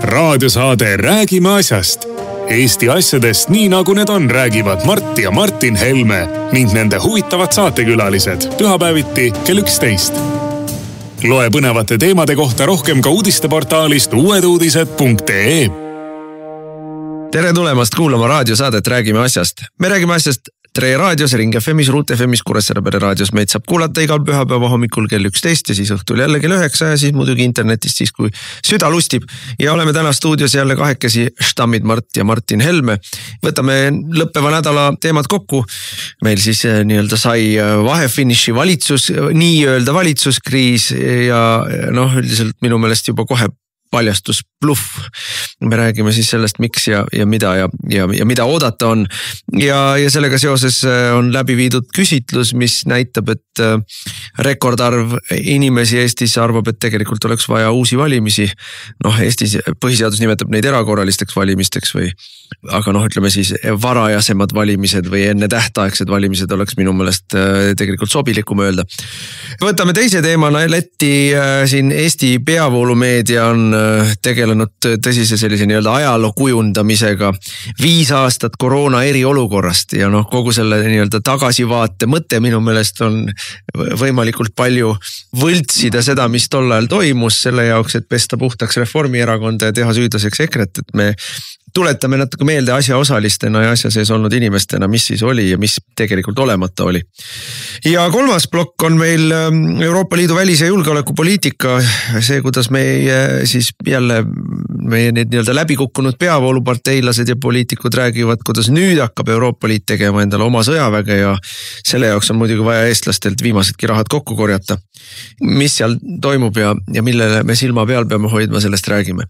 Raadiosaade Räägime asjast. Eesti asjadest nii nagu need on, räägivad Mart ja Martin Helme ning nende huvitavad saatekülalised pühapäeviti kell 11. Loe põnevate teemade kohta rohkem ka uudisteportaalist uueduudised.ee. Tere tulemast kuulama raadiosaadet Räägime asjast. Me räägime asjast Tre raadios, Ring FM'is, Ruut FM'is, Kuressaare Pere raadios. Meid saab kuulata igal pühapäeva hommikul kell 11 ja siis õhtul jälle kell 9 ja siis muidugi internetist siis, kui süda lustib. Ja oleme täna stuudios jälle kahekesi štammid Mart ja Martin Helme. Võtame lõppeva nädala teemad kokku. Meil siis nii-öelda sai vahefiniši valitsus, nii-öelda valitsuskriis ja üldiselt minu meelest juba kohe paljastus bluff. Me räägime siis sellest, miks ja mida ja mida oodata on. Ja sellega seoses on läbi viidud küsitlus, mis näitab, et rekordarv inimesi Eestis arvab, et tegelikult oleks vaja uusi valimisi. Eestis põhiseadus nimetab neid erakorralisteks valimisteks aga ütleme siis varajasemad valimised või enne tähtaegsed valimised oleks minu meelest tegelikult sobilikum öelda. Võtame teise teemana Läti siin Eesti peavoolumeedia on tegelenud tõsise sellise nii-öelda ajaloo kujundamisega 5 aastat koroona eriolukorrast ja kogu selle nii-öelda tagasivaate mõte minu meelest on võimalikult palju võltsida seda, mis tol ajal toimus selle jaoks, et pesta puhtaks Reformierakonda ja teha süüdlaseks EKRE-t, et me tuletame natuke meelde asjaosalistena ja asja sees olnud inimestena, mis siis oli ja mis tegelikult olemata oli. Ja kolmas plokk on meil Euroopa Liidu välis- ja julgeolekupoliitika, see, kuidas meie siis jälle meie need nii-öelda läbikukkunud peavooluparteilased ja poliitikud räägivad, kuidas nüüd hakkab Euroopa Liit tegema endale oma sõjaväge ja selle jaoks on muidugi vaja eestlastelt viimasedki rahad kokku korjata. Mis seal toimub ja millele me silma peal peame hoidma, sellest räägime.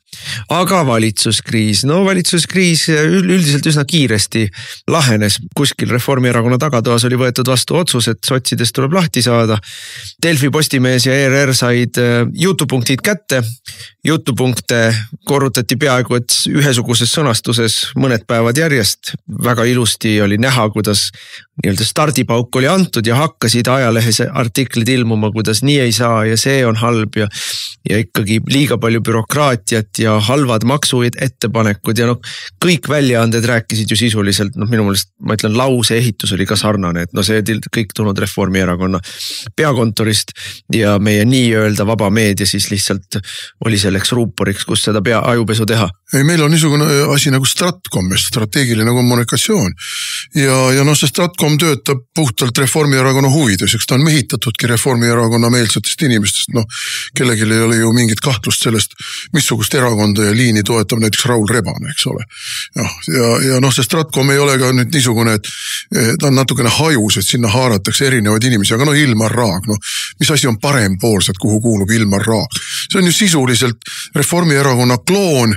Aga valitsuskriis, valitsuskriis üldiselt üsna kiiresti lahenes. Kuskil Reformierakonna tagatoas oli võetud vastu otsus, et sotsidest tuleb lahti saada. Delfi, Postimees ja ERR said jutupunktid kätte. Jutupunkte korrutati peaaegu, et ühesuguses sõnastuses mõned päevad järjest. Väga ilusti oli näha, kuidas nii-öelda stardipauk oli antud ja hakkasid ajalehes artiklid ilmuma, kuidas nii ei saa ja see on halb ja ikkagi liiga palju bürokraatiat ja halvad maksuid ettepanekud ja kõik väljaanded rääkisid ju sisuliselt, minu meelest ma ütlen lause ehitus oli ka sarnane, et see kõik tulnud Reformierakonna peakontorist ja meie nii-öelda vaba meedia siis lihtsalt oli selleks ruuporiks, kus seda ajupesu teha. Meil on niisugune asi nagu Stratcom, strateegiline kommunikatsioon ja see Stratcom töötab puhtalt Reformierakonna huvides, eks ta on mehitatudki Reformierakonna meelsetest inimestest, kellelgi ei ole ju mingit kahtlust sellest, missugust erakonda ja liini toetab näiteks Raul Rebane, eks ole. Ja see Stratcom ei ole ka nüüd niisugune, et ta on natukene hajus, et sinna haaratakse erinevaid inimesi, aga Ilmar Raag, mis asi on parempoolsed, kuhu kuulub Ilmar Raag? See on ju sisuliselt Reformierakonna kloon,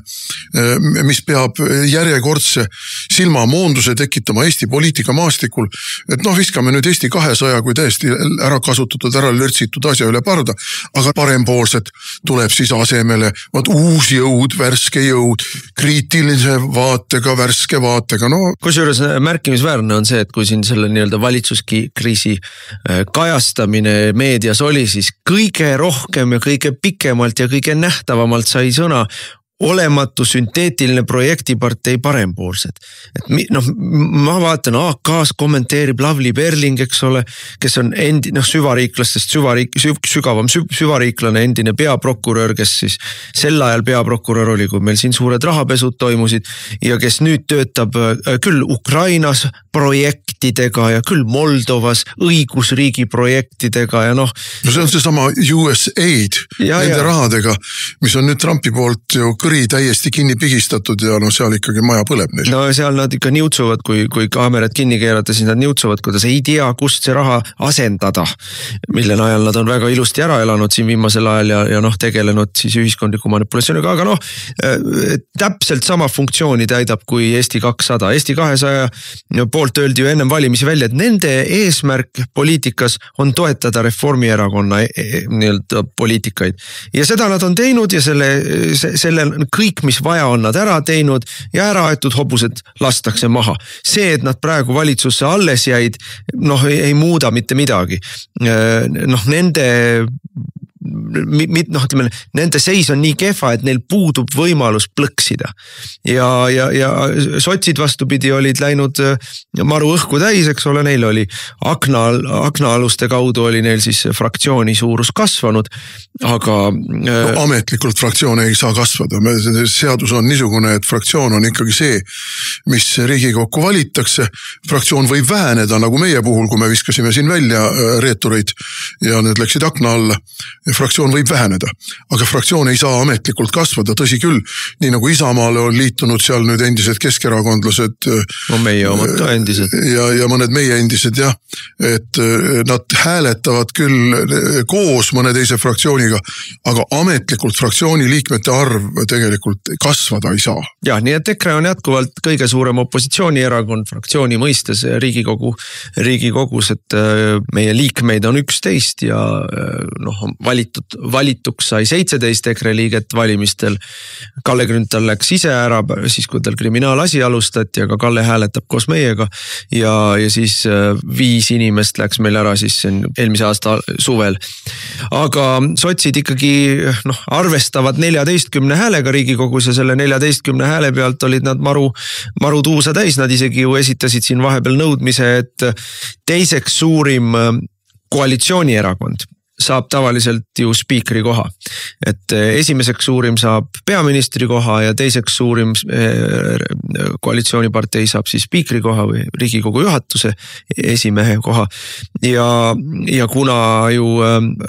mis peab järjekordse silmamoonduse tekitama Eesti poliitika maastikul, et viskame nüüd Eesti 200 kui täiesti ära kasutatud, ära lörtsitud asja üle parda, aga parempoolsed tuleb siis asemele, uus jõud, värske jõud, kriitilise vaatega, värske vaatega, Kusjuures märkimisväärne on see, et kui siin selle nii-öelda valitsuskriisi kajastamine meedias oli, siis kõige rohkem ja kõige pikemalt ja kõige nähtavamalt sai sõna olematu sünteetiline projektipartei parempoolsed. Et ma vaatan, AK-s kommenteerib Lavly Perling, eks ole, kes on süvariiklastest sügavam süvariiklane, endine peaprokurör, kes siis sel ajal peaprokurör oli, kui meil siin suured rahapesud toimusid ja kes nüüd töötab küll Ukrainas projektidega ja küll Moldovas õigusriigi projektidega ja see on seesama USAID nende rahadega, mis on nüüd Trumpi poolt ju kõri täiesti kinni pigistatud ja seal ikkagi maja põleb neil. Seal nad ikka niutsuvad, kui kaamerad kinni keerata, siis nad niutsuvad, kuidas ei tea, kust see raha asendada, mille najal nad on väga ilusti ära elanud siin viimasel ajal ja tegelenud siis ühiskondliku manipulatsiooniga, aga täpselt sama funktsiooni täidab kui Eesti 200. Eesti 200 poolt öeldi ju ennem valimisi välja, et nende eesmärk poliitikas on toetada Reformierakonna nii-öelda poliitikaid. Ja seda nad on teinud ja selle kõik, mis vaja on nad ära teinud ja ära aetud hobused lastakse maha. See, et nad praegu valitsusse alles jäid, ei muuda mitte midagi. Nende ütleme, nende seis on nii kehva, et neil puudub võimalus plõksida. Ja sotsid vastupidi olid läinud maru õhku täis, eks ole, neil oli aknaaluste kaudu oli neil siis fraktsiooni suurus kasvanud, aga ametlikult fraktsioon ei saa kasvada. Seadus on niisugune, et fraktsioon on ikkagi see, mis Riigikokku valitakse. Fraktsioon võib väheneda, nagu meie puhul, kui me viskasime siin välja reetureid ja need läksid akna alla. Fraktsioon võib väheneda, aga fraktsioon ei saa ametlikult kasvada, tõsi küll, nii nagu Isamaale on liitunud seal nüüd endised keskerakondlased. No meie omad ka endised. Ja mõned meie endised, jah, et nad hääletavad küll koos mõne teise fraktsiooniga, aga ametlikult fraktsiooni liikmete arv tegelikult kasvada ei saa. Ja, nii et EKRE on jätkuvalt kõige suurem opositsioonierakond fraktsiooni mõistes Riigikogus, et meie liikmeid on 11 ja valituks sai 17 EKRE liiget valimistel. Kalle Grünthal läks ise ära, siis kui tal kriminaalasi alustati, aga Kalle hääletab koos meiega ja siis 5 inimest läks meil ära siis eelmise aasta suvel. Aga sotsid ikkagi arvestavad 14 häälega Riigikogus ja selle 14 hääle pealt olid nad maru tuusa täis, nad isegi ju esitasid siin vahepeal nõudmise, et teiseks suurim koalitsioonierakond saab tavaliselt ju spiikri koha. Et esimeseks suurim saab peaministri koha ja teiseks suurim koalitsioonipartei saab siis spiikri koha või Riigikogu juhatuse esimehe koha. Ja kuna ju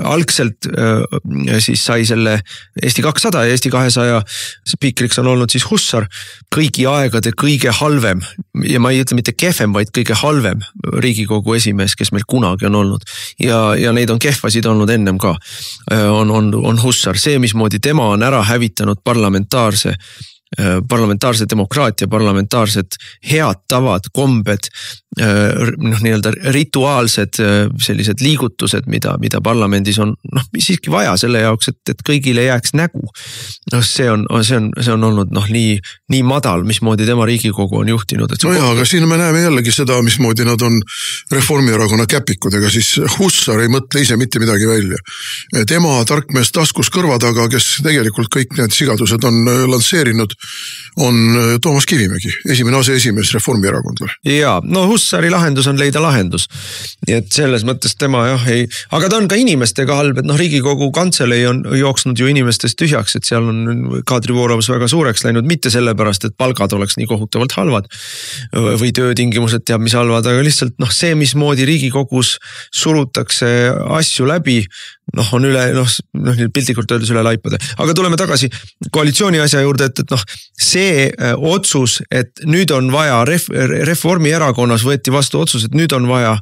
algselt siis sai selle Eesti 200 ja Eesti 200 spiikriks on olnud siis Hussar, kõigi aegade kõige halvem ja ma ei ütle mitte kehvem, vaid kõige halvem Riigikogu esimees, kes meil kunagi on olnud ja neid on kehvasid olnud ennem ka, on Hussar. See, mismoodi tema on ära hävitanud parlamentaarse demokraatia, parlamentaarsed head tavad, kombed, nii-öelda rituaalsed sellised liigutused, mida parlamendis on siiski vaja selle jaoks, et kõigile jääks nägu. See on olnud nii madal, mismoodi tema Riigikogu on juhtinud. Aga siin me näeme jällegi seda, mismoodi nad on Reformierakonna käpikudega, siis Hussar ei mõtle ise mitte midagi välja. Tema tarkmees taskus kõrva taga, kes tegelikult kõik need sigadused on lansseerinud, on Toomas Kivimägi, esimene aseesimees Reformierakondale. Ja, Hussari lahendus on leida lahendus. Et selles mõttes tema ei, aga ta on ka inimestega halb, et Riigikogu kantselei on jooksnud ju inimestest tühjaks, et seal on kaadrivooravus väga suureks läinud, mitte sellepärast, et palgad oleks nii kohutavalt halvad või töötingimused teab mis halvad, aga lihtsalt see, mismoodi Riigikogus surutakse asju läbi, on üle, piltlikult öeldes üle laipade. Aga tuleme tagasi koalitsiooni asja juurde, et see otsus, et nüüd on vaja Reformierakonnas võeti vastu otsus, et nüüd on vaja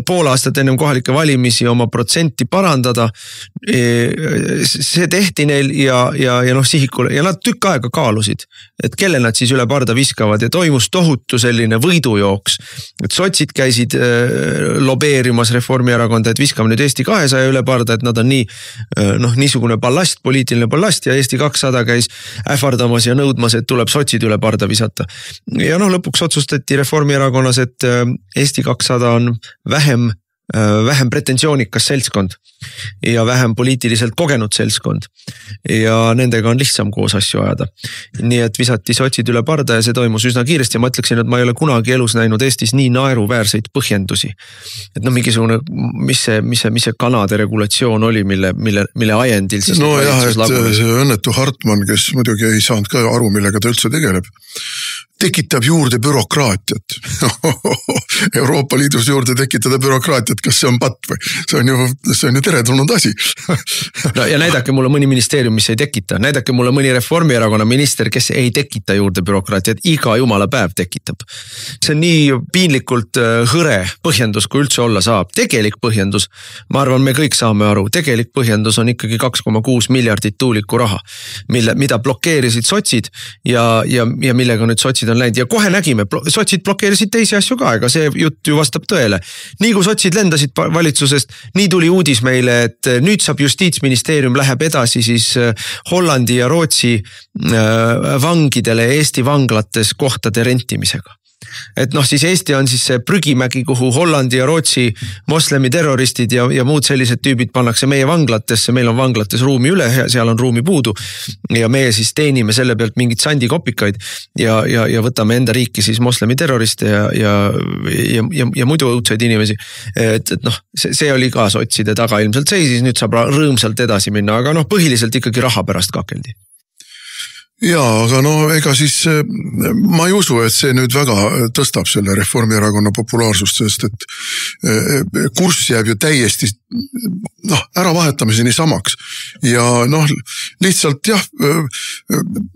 pool aastat ennem kohalike valimisi oma protsenti parandada. See tehti neil ja sihikule ja nad tükk aega kaalusid, et kelle nad siis üle parda viskavad ja toimus tohutu selline võidujooks. Et sotsid käisid lobeerimas Reformierakonda, et viskame nüüd Eesti 200 üle parda, et nad on niisugune ballast, poliitiline ballast ja Eesti 200 käis ähvardamas ja nõudmas, et tuleb sotsid üle parda visata. Ja lõpuks otsustati Reformierakonnas, et Eesti 200 on vähem pretensioonikas seltskond ja vähem poliitiliselt kogenud seltskond ja nendega on lihtsam koos asju ajada. Nii et visati sotsid üle parda ja see toimus üsna kiiresti ja ma ütleksin, et ma ei ole kunagi elus näinud Eestis nii naeruväärseid põhjendusi. Et mingisugune, mis see kanade regulatsioon oli, mille ajendil siis see õnnetu Hartmann, kes muidugi ei saanud ka aru, millega ta üldse tegeleb, tekitab juurde bürokraatiat. Euroopa Liidus juurde tekitada bürokraatiat, kas see on patt või? See on ju teretulnud asi. Ja näidake mulle mõni ministeerium, mis ei tekita. Näidake mulle mõni Reformierakonna minister, kes ei tekita juurde bürokraatiat. Iga jumala päev tekitab. See on nii piinlikult hõre põhjendus, kui üldse olla saab. Tegelik põhjendus, ma arvan, me kõik saame aru, tegelik põhjendus on ikkagi 2,6 miljardit tuuliku raha, mida blokeerisid sotsid ja millega nüüd sotsid on läinud. Ja kohe nägime, sotsid blokeerisid teisi asju ka, ega see jutt ju vastab tõele. Nii kui sotsid lendasid valitsusest, nii tuli uudis meile, et nüüd saab Justiitsministeerium läheb edasi siis Hollandi ja Rootsi vangidele Eesti vanglates kohtade rentimisega. et noh, siis Eesti on siis see prügimägi, kuhu Hollandi ja Rootsi moslemi terroristid ja muud sellised tüübid pannakse meie vanglatesse, meil on vanglates ruumi üle, seal on ruumi puudu ja meie siis teenime selle pealt mingit sandikopikaid ja võtame enda riiki siis moslemi terroriste ja muidu õudseid inimesi. Et noh, see oli ka sotside taga ilmselt seisis, nüüd saab rõõmsalt edasi minna, aga noh, põhiliselt ikkagi raha pärast kakeldi. Jaa, aga no ega siis ma ei usu, et see nüüd väga tõstab selle Reformierakonna populaarsust, sest et kurss jääb ju täiesti ära vahetamiseni samaks. Ja noh, lihtsalt jah,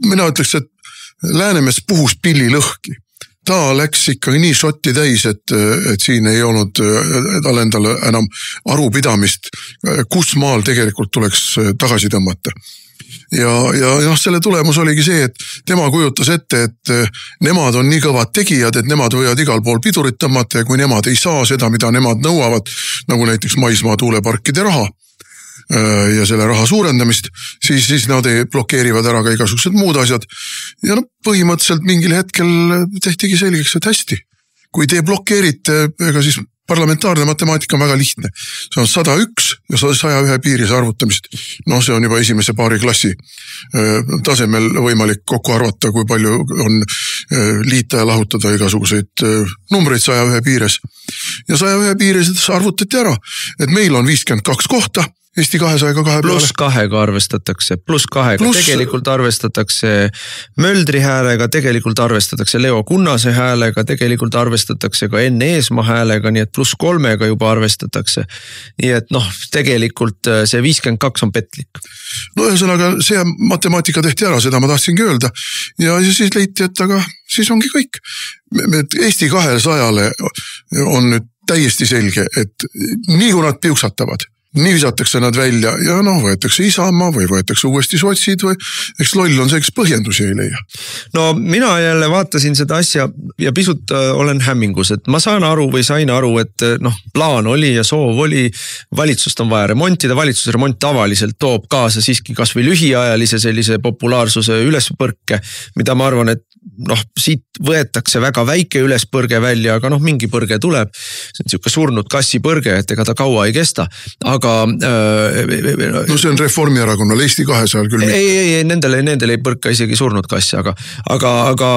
mina ütleks, et Läänemees puhus pilli lõhki. Ta läks ikkagi nii šotti täis, et siin ei olnud tal endale enam arupidamist, kus maal tegelikult tuleks tagasi tõmmata. Ja selle tulemus oligi see, et tema kujutas ette, et nemad on nii kõvad tegijad, et nemad võivad igal pool pidurit tõmmata ja kui nemad ei saa seda, mida nemad nõuavad, nagu näiteks maismaa tuuleparkide raha ja selle raha suurendamist, siis nad blokeerivad ära ka igasugused muud asjad. Ja no, põhimõtteliselt mingil hetkel tehtigi selgeks, et hästi. Kui te blokeerite, ega siis parlamentaarne matemaatika on väga lihtne. See on 101 ja 101 piiris arvutamist. No see on juba esimese paari klassi tasemel võimalik kokku arvata, kui palju on liita ja lahutada igasuguseid numbreid 101 piires. Ja 101 piires arvutati ära, et meil on 52 kohta, Eesti 200 kahe peale. Plus 2-ga arvestatakse, tegelikult arvestatakse Möldri häälega, tegelikult arvestatakse Leo Kunnase häälega, tegelikult arvestatakse ka Enn Eesmaa häälega, nii et plus 3-ga juba arvestatakse. Nii et noh, tegelikult see 52 on petlik. No ühesõnaga, see matemaatika tehti ära, seda ma tahtsingi öelda. Ja siis leiti, et aga siis ongi kõik. Eesti 200-le on nüüd täiesti selge, et nii kui nad piuksatavad, nii visatakse nad välja ja noh, võetakse Isamaa või võetakse uuesti sotsid või eks loll on see, eks põhjendusi ei leia. No mina jälle vaatasin seda asja ja pisut olen hämmingus, et ma sain aru, et noh, plaan oli ja soov oli, valitsust on vaja remontida, valitsuse remont tavaliselt toob kaasa siiski kas või lühiajalise sellise populaarsuse ülespõrke, mida ma arvan, et noh, siit võetakse väga väike ülespõrge välja, aga noh, mingi põrge tuleb, see on siuke surnud kassi põrge, et ega ta kaua ei kesta, aga no see on Reformierakonnal, Eesti 200 küll mitte. Ei, nendele ei põrka isegi surnud kassi, aga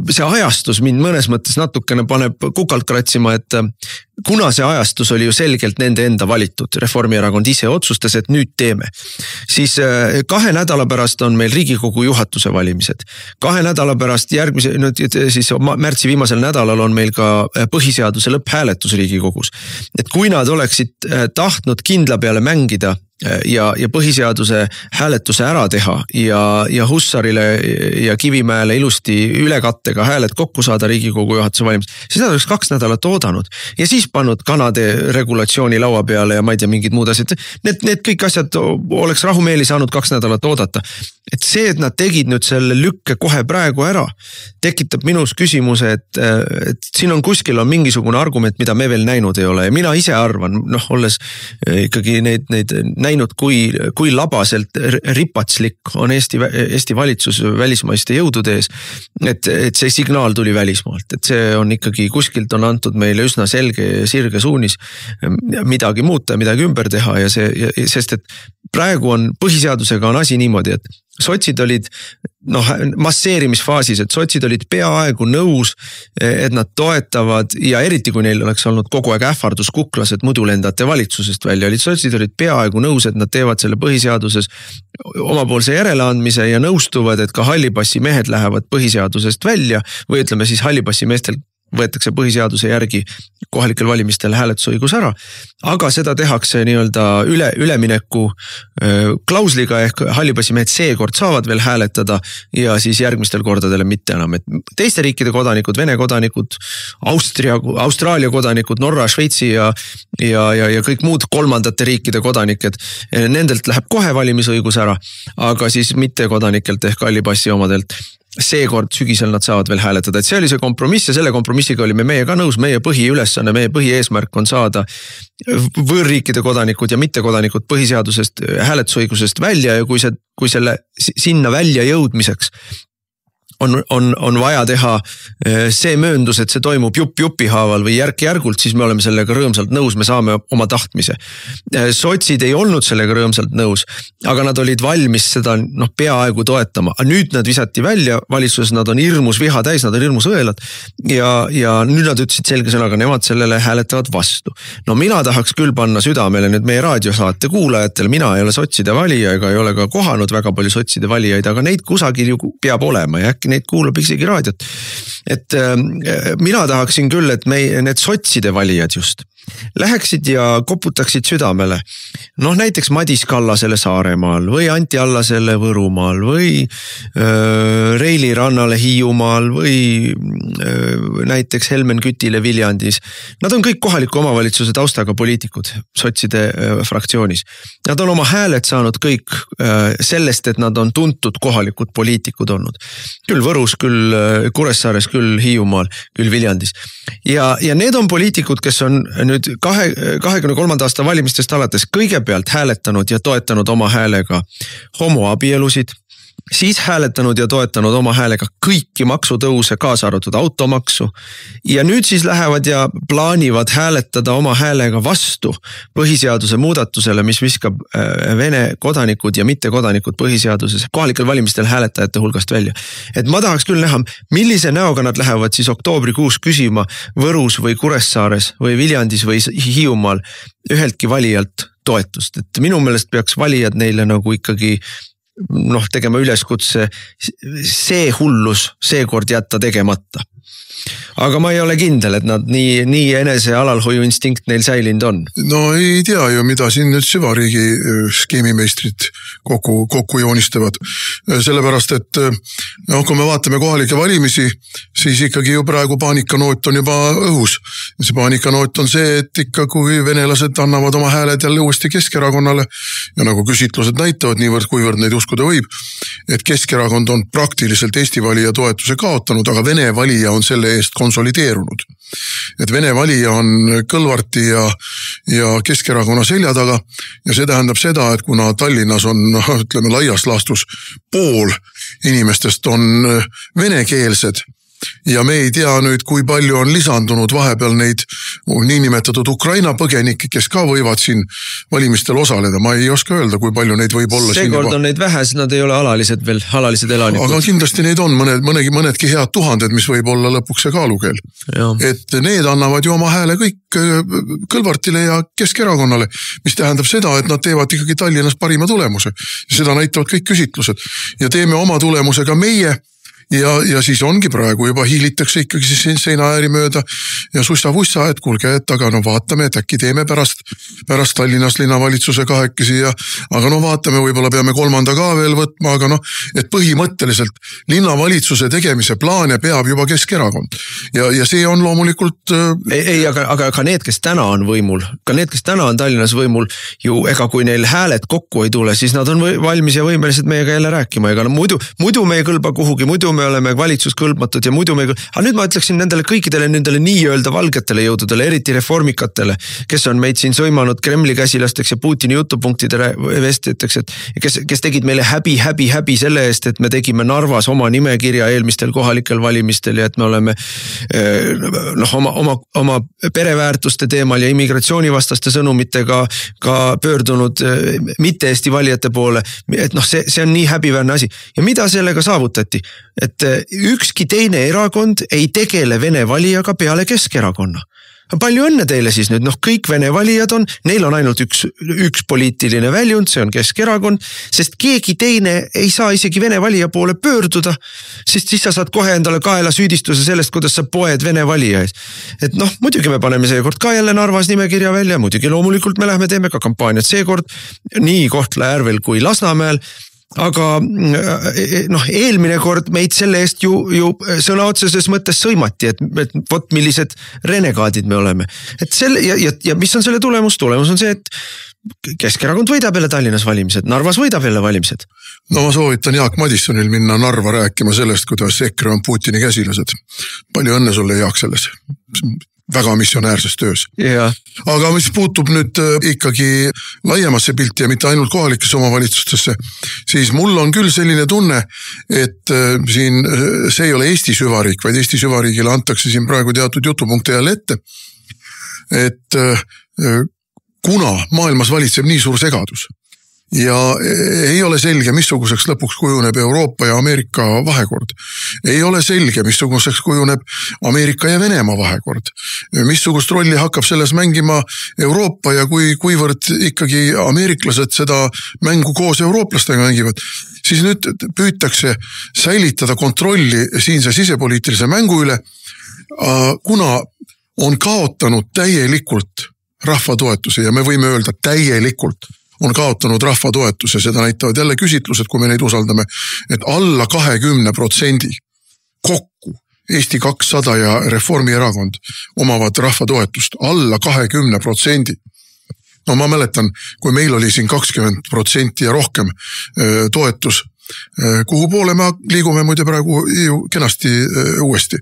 see ajastus mind mõnes mõttes natukene paneb kukalt kratsima, et kuna see ajastus oli ju selgelt nende enda valitud, Reformierakond ise otsustas, et nüüd teeme, siis 2 nädala pärast on meil Riigikogu juhatuse valimised. 2 nädala pärast siis märtsi viimasel nädalal on meil ka põhiseaduse lõpphääletus Riigikogus. Et kui nad oleksid tahtnud kindla peale mängida ja põhiseaduse hääletuse ära teha ja Hussarile ja Kivimäele ilusti ülekattega hääled kokku saada Riigikogu juhatuse valimis, siis nad oleks 2 nädalat oodanud ja siis pannud Kanade regulatsiooni laua peale ja ma ei tea, mingid muud asjad. Need kõik asjad oleks rahumeeli saanud 2 nädalat oodata. Et see, et nad tegid nüüd selle lükke kohe praegu ära, tekitab minus küsimuse, et siin on kuskil on mingisugune argument, mida me veel näinud ei ole ja mina ise arvan, noh, olles ikkagi neid näinud, kui labaselt ripatslik on Eesti valitsus välismaiste jõudude ees, et see signaal tuli välismaalt, et see on ikkagi kuskilt on antud meile üsna selge ja sirge suunis midagi muuta, midagi ümber teha ja sest et praegu on põhiseadusega on asi niimoodi, et sotsid olid masseerimisfaasis, et sotsid olid peaaegu nõus, et nad toetavad ja eriti kui neil oleks olnud kogu aeg ähvardus kuklas, et muidu lendate valitsusest välja, sotsid olid peaaegu nõus, et nad teevad selle põhiseaduses omapoolse järeleandmise ja nõustuvad, et ka hallipassi mehed lähevad põhiseadusest välja või ütleme siis hallipassi meestel võetakse põhiseaduse järgi kohalikel valimistel hääletusõigus ära, aga seda tehakse nii-öelda ülemineku klausliga ehk hallipassimehed seekord saavad veel hääletada ja siis järgmistel kordadele mitte enam. Et teiste riikide kodanikud, Vene kodanikud, Austraalia kodanikud, Norra, Šveitsi ja kõik muud kolmandate riikide kodanikud, nendelt läheb kohe valimisõigus ära, aga siis mitte kodanikelt ehk hallipassi omadelt. Seekord sügisel nad saavad veel hääletada, et see oli see kompromiss ja selle kompromissiga olime meie ka nõus, meie põhiülesanne, meie põhieesmärk on saada võõrriikide kodanikud ja mittekodanikud põhiseadusest hääletusõigusest välja ja kui selle sinna välja jõudmiseks on vaja teha see mööndus, et see toimub jupi haaval või järk-järgult, siis me oleme sellega rõõmsalt nõus, me saame oma tahtmise. Sotsid ei olnud sellega rõõmsalt nõus, aga nad olid valmis seda peaaegu toetama. Nüüd nad visati välja valitsuses, nad on hirmus viha täis, nad on hirmus õelad ja nüüd nad ütlesid selge sõnaga, nemad sellele hääletavad vastu. No mina tahaks küll panna südamele nüüd meie raadiosaate kuulajatele, mina ei ole sotside valija ega ei ole ka kohanud väga palju sotside valijaid, aga neid kusagil ju peab olema ja äkki neid kuulab isegi raadiot. Et mina tahaksin küll, et need sotside valijad just läheksid ja koputaksid südamele. Näiteks Madis Kallasele Saaremaal või Anti Allasele Võrumaal või Reili Rannale Hiiumaal või näiteks Helmen Kütile Viljandis. Nad on kõik kohaliku omavalitsuse taustaga poliitikud sotside fraktsioonis. Nad on oma hääled saanud kõik sellest, et nad on tuntud kohalikud poliitikud olnud. Küll Võrus, küll Kuressaares, küll Hiiumaal, küll Viljandis. Ja need on poliitikud, kes on nüüd 23. aasta valimistest alates kõigepealt hääletanud ja toetanud oma häälega homoabielusid, siis hääletanud ja toetanud oma häälega kõiki maksutõuse, kaasa arvatud automaksu. Ja nüüd siis lähevad ja plaanivad hääletada oma häälega vastu põhiseaduse muudatusele, mis viskab Vene kodanikud ja mittekodanikud põhiseaduses kohalikel valimistel hääletajate hulgast välja. Et ma tahaks küll näha, millise näoga nad lähevad siis oktoobrikuus küsima Võrus või Kuressaares või Viljandis või Hiiumaal üheltki valijalt toetust. Et minu meelest peaks valijad neile nagu ikkagi tegema üleskutse see hullus seekord jätta tegemata. Aga ma ei ole kindel, et nad nii enese alalhoiu instinkt neil säilinud on. No ei tea ju, mida siin nüüd süvariigi skeemimeistrid kokku joonistavad. Sellepärast, et kui me vaatame kohalike valimisi, siis ikkagi ju praegu paanikanoot on juba õhus. See paanikanoot on see, et ikka kui venelased annavad oma hääled jälle uuesti Keskerakonnale ja nagu küsitlused näitavad niivõrd, kuivõrd neid uskuda võib, et Keskerakond on praktiliselt Eesti valija toetuse kaotanud, aga Vene valija on selle eest konsolideerunud. Et Vene valija on Kõlvarti ja Keskerakonna selja taga ja see tähendab seda, et kuna Tallinnas on, ütleme, laias laastus pool inimestest on venekeelsed ja me ei tea nüüd, kui palju on lisandunud vahepeal neid niinimetatud Ukraina põgenikke, kes ka võivad siin valimistel osaleda. Ma ei oska öelda, kui palju neid võib olla. Seekord on neid vähe, nad ei ole alalised elanikud. Aga kindlasti neid on mõnedki head tuhanded, mis võib olla lõpuks see kaalukeel. Et need annavad ju oma hääle kõik Kõlvartile ja Keskerakonnale, mis tähendab seda, et nad teevad ikkagi Tallinnas parima tulemuse. Seda näitavad kõik küsitlused. Ja teeme oma tulemuse ka meie. Ja siis ongi praegu juba hiilitakse ikkagi siis seina ääri mööda ja sussa-vussa, et kuulge, et aga vaatame, et äkki teeme pärast Tallinnas linnavalitsuse kahekesi aga vaatame, võib-olla peame kolmanda ka veel võtma, aga et põhimõtteliselt linnavalitsuse tegemise plaane peab juba Keskerakond. Ja see on loomulikult... Aga need, kes täna on võimul, ka need, kes täna on Tallinnas võimul, ju ega kui neil hääled kokku ei tule, siis nad on valmis ja võimelised meiega jälle rääkima. Ega muidu me ei kõlba kuhugi, muidu me oleme valitsuskõlbmatud ja muidu me aga nüüd ma ütleksin nendele kõikidele nii-öelda valgetele jõududele, eriti reformikatele, kes on meid siin sõimanud Kremli käsilasteks ja Putini jutupunktide vestjateks, kes tegid meile häbi selle eest, et me tegime Narvas oma nimekirja eelmistel kohalikel valimistel ja et me oleme oma pereväärtuste teemal ja immigratsioonivastaste sõnumitega ka pöördunud mitte Eesti valijate poole, et see on nii häbiväärne asi. Ja mida sellega saavutati? Et ükski teine erakond ei tegele Vene valijaga peale Keskerakonna. Palju õnne teile siis nüüd, kõik Vene valijad on, neil on ainult üks poliitiline väljund, see on Keskerakond, sest keegi teine ei saa isegi Vene valija poole pöörduda, sest siis sa saad kohe endale kaela süüdistuse sellest, kuidas sa poed Vene valija ees. Et muidugi me paneme seekord ka jälle Narvas nimekirja välja, muidugi loomulikult me lähme teeme ka kampaaniat seekord nii Kohtla-Järvel kui Lasnamäel, aga eelmine kord meid selle eest ju sõna otseses mõttes sõimati, et vot millised renegaadid me oleme. Et ja mis on selle tulemus? Tulemus on see, et Keskerakond võidab jälle Tallinnas valimised, Narvas võidab jälle valimised. Ma soovitan Jaak Madissonil minna Narva rääkima sellest, kuidas EKRE on Putini käsilased. Palju õnne sulle, Jaak, selles. väga missionaarses töös. Ja. Aga mis puutub nüüd ikkagi laiemasse pilti ja mitte ainult kohalikesse omavalitsustesse, siis mul on küll selline tunne, et siin see ei ole Eesti süvariik, vaid Eesti süvariigile antakse siin praegu teatud jutupunkte jälle ette, et kuna maailmas valitseb nii suur segadus ja ei ole selge, missuguseks lõpuks kujuneb Euroopa ja Ameerika vahekord. Ei ole selge, missuguseks kujuneb Ameerika ja Venemaa vahekord. Missugust rolli hakkab selles mängima Euroopa ja kuivõrd ikkagi ameeriklased seda mängu koos eurooplastega mängivad, siis nüüd püütakse säilitada kontrolli siinse sisepoliitilise mängu üle, kuna on kaotanud täielikult rahva toetuse ja me võime öelda täielikult on kaotanud rahva toetuse, seda näitavad jälle küsitlused, kui me neid usaldame, et alla 20% kokku Eesti 200 ja Reformierakond omavad rahva toetust, alla 20%. No ma mäletan, kui meil oli siin 20% ja rohkem toetus, kuhu poole me liigume muide praegu ju kenasti uuesti.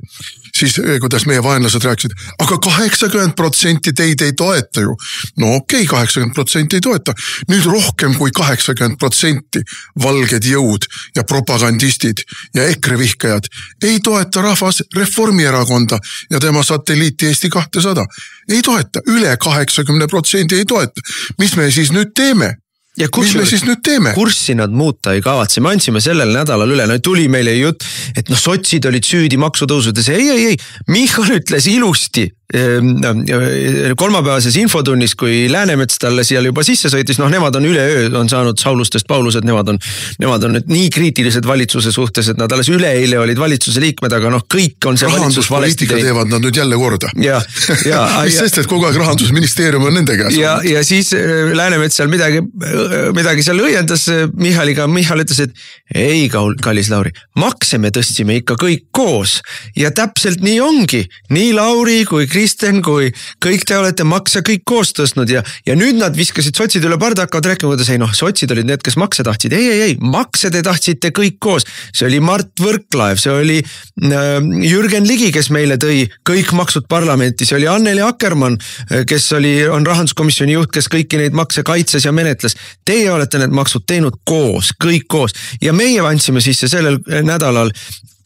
Siis kuidas meie vaenlased rääkisid, aga 80% teid ei toeta ju. No okei, 80% ei toeta. Nüüd rohkem kui 80% valged jõud ja propagandistid ja EKRE vihkajad ei toeta rahvas Reformierakonda ja tema satelliiti Eesti 200. Ei toeta, üle 80% ei toeta. Mis me siis nüüd teeme? Ja kurssi nad muuta ei kavatse. Me andsime sellel nädalal üle, tuli meile jutt, et sotsid olid süüdi maksutõusudes. Ei. Michal ütles ilusti kolmapäevases infotunnis, kui Läänemets talle seal juba sisse sõitis, nemad on üleöö on saanud Saulustest Paulused, nemad on nüüd nii kriitilised valitsuse suhtes, et nad alles üleeile olid valitsuse liikmed, aga kõik on see valitsus valesti teinud. Teevad nad nüüd jälle korda. Mis sest, et kogu aeg rahandusministeerium on nende käes. Ja siis Läänemets seal midagi seal õiendas Michaliga. Michal ütles, et ei, kallis Lauri, makse me tõstsime ikka kõik koos ja täpselt nii ongi. Nii Lauri kui Kristen, kui kõik te olete makse kõik koos tõstnud ja nüüd nad viskasid sotsid üle parda, hakkavad rääkima, kuidas sotsid olid need, kes makse tahtsid. Ei, makse te tahtsite kõik koos. See oli Mart Võrklaev, see oli Jürgen Ligi, kes meile tõi kõik maksud parlamenti, see oli Anneli Akkermann, kes on rahanduskomisjoni juht, kes kõiki neid makse kaitses ja menetles. Teie olete need maksud teinud koos, kõik koos ja meie andsime sisse sellel nädalal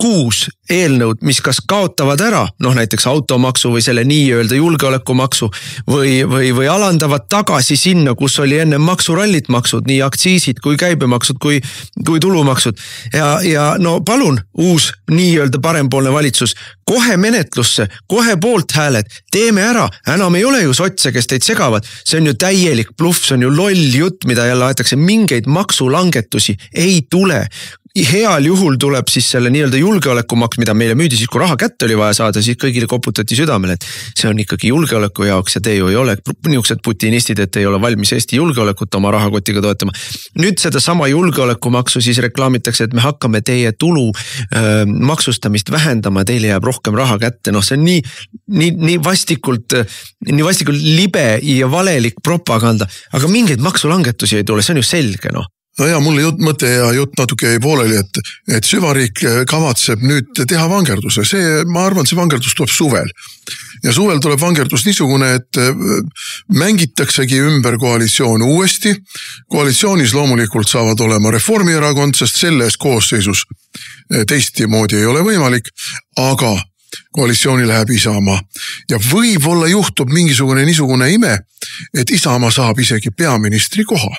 6 eelnõud, mis kas kaotavad ära, näiteks automaksu või selle nii-öelda julgeolekumaksu või alandavad tagasi sinna, kus oli enne maksurallit maksud, nii aktsiisid kui käibemaksud kui tulumaksud. Ja palun, uus nii-öelda parempoolne valitsus, kohe menetlusse, kohe poolt hääled, teeme ära, enam ei ole ju sotse, kes teid segavad, see on ju täielik bluff, see on ju loll jutt, mida jälle aetakse, mingeid maksulangetusi ei tule. Heal juhul tuleb siis selle nii-öelda julgeolekumaks, mida meile müüdi siis, kui raha kätte oli vaja saada, siis kõigile koputati südamele, et see on ikkagi julgeoleku jaoks ja te ju ei ole niisugused putinistid, et ei ole valmis Eesti julgeolekut oma rahakotiga toetama. Nüüd seda sama julgeolekumaksu siis reklaamitakse, et me hakkame teie tulu maksustamist vähendama, teile jääb rohkem raha kätte. See on nii vastikult libe ja valelik propaganda, aga mingeid maksulangetusi ei tule, see on ju selge, mulle mõte ja jutt natuke jäi pooleli, et süvariik kavatseb nüüd teha vangerduse. Ma arvan, see vangerdus tuleb suvel. Ja suvel tuleb vangerdus niisugune, et mängitaksegi ümber koalitsioon uuesti. Koalitsioonis loomulikult saavad olema Reformierakond, sest selles koosseisus teistmoodi ei ole võimalik, aga koalitsiooni läheb Isamaa. Ja võib-olla juhtub mingisugune niisugune ime, et Isamaa saab isegi peaministri koha.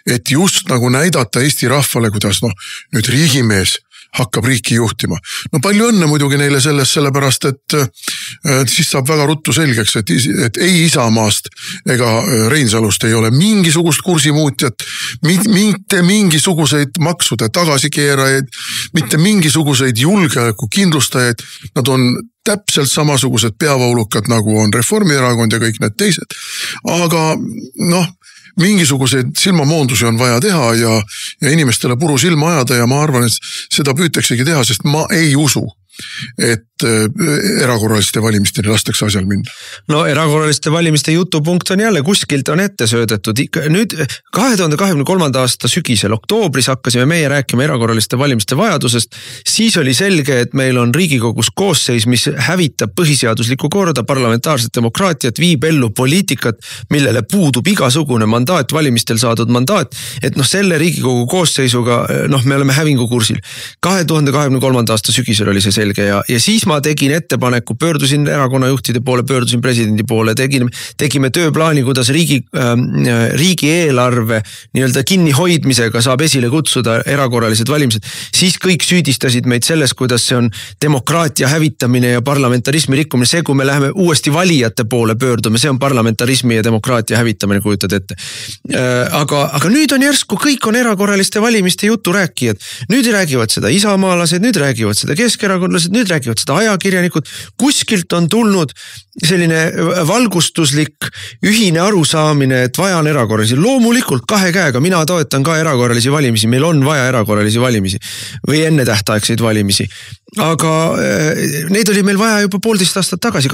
Et just nagu näidata Eesti rahvale, kuidas nüüd riigimees hakkab riiki juhtima. Palju õnne muidugi neile sellepärast, et siis saab väga ruttu selgeks, et ei Isamaast ega Reinsalust ei ole mingisugust kursimuutjat, mitte mingisuguseid maksude tagasikeerajaid, mitte mingisuguseid julgeoleku kindlustajaid. Nad on täpselt samasugused peavoolukad, nagu on Reformierakond ja kõik need teised. Aga mingisuguseid silmamoondusi on vaja teha ja inimestele puru silma ajada ja ma arvan, et seda püütaksegi teha, sest ma ei usu, et erakorraliste valimisteni lastakse asjal minna? No erakorraliste valimiste jutupunkt on jälle kuskilt on ette söödetud. Nüüd 2023. aasta sügisel oktoobris hakkasime meie rääkima erakorraliste valimiste vajadusest. Siis oli selge, et meil on Riigikogus koosseis, mis hävitab põhiseaduslikku korda, parlamentaarset demokraatiat, viib ellu poliitikat, millele puudub igasugune mandaat, valimistel saadud mandaat. Et selle Riigikogu koosseisuga me oleme hävingukursil. 2023. aasta sügisel oli see selge ja siis ma tegin ettepaneku, pöördusin erakonnajuhtide poole, pöördusin presidendi poole, tegime tööplaani, kuidas riigi eelarve nii-öelda kinnihoidmisega saab esile kutsuda erakorralised valimised. Siis kõik süüdistasid meid selles, kuidas see on demokraatia hävitamine ja parlamentarismi rikkumine. See, kui me läheme uuesti valijate poole pöördume, see on parlamentarismi ja demokraatia hävitamine, kujutad ette. Aga nüüd on järsku, kõik on erakorraliste valimiste jutu rääkijad. Nüüd räägivad seda isamaalased, nüüd räägivad seda keskerakondlased, nüüd räägivad seda ajakirjanikud. Kuskilt on tulnud selline valgustuslik ühine arusaamine, et vaja on erakorralisi. Loomulikult 2 käega, mina toetan ka erakorralisi valimisi, meil on vaja erakorralisi valimisi või ennetähtaegseid valimisi. Aga neid oli meil vaja juba 1,5 aastat tagasi.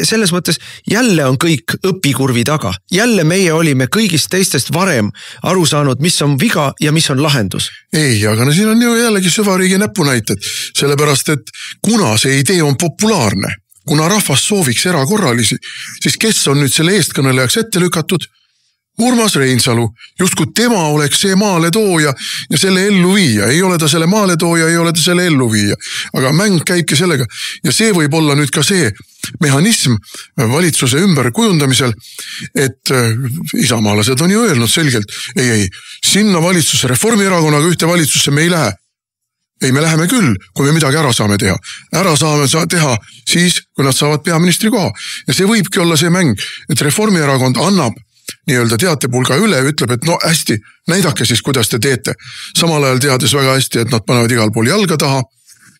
Selles mõttes jälle on kõik õpikurvi taga. Jälle meie olime kõigist teistest varem aru saanud, mis on viga ja mis on lahendus. Ei, aga siin on ju jällegi süvariigi näpunäited, sellepärast et kuna see idee on populaarne, kuna rahvas sooviks erakorralisi, siis kes on nüüd selle eestkõnelejaks ette lükatud? Urmas Reinsalu, justkui tema oleks see maaletooja ja selle ellu viia. Ei ole ta selle maaletooja, ei ole ta selle ellu viia. Aga mäng käibki sellega. Ja see võib olla nüüd ka see mehhanism valitsuse ümber kujundamisel, et isamaalased on ju öelnud selgelt, ei, sinna valitsusse, Reformierakonnaga ühte valitsusse me ei lähe. Ei, me läheme küll, kui me midagi ära saame teha. Ära saame teha siis, kui nad saavad peaministri koha. Ja see võibki olla see mäng, et Reformierakond annab nii-öelda teatepulga üle, ütleb, et no hästi, näidake siis, kuidas te teete. Samal ajal teades väga hästi, et nad panevad igal pool jalga taha,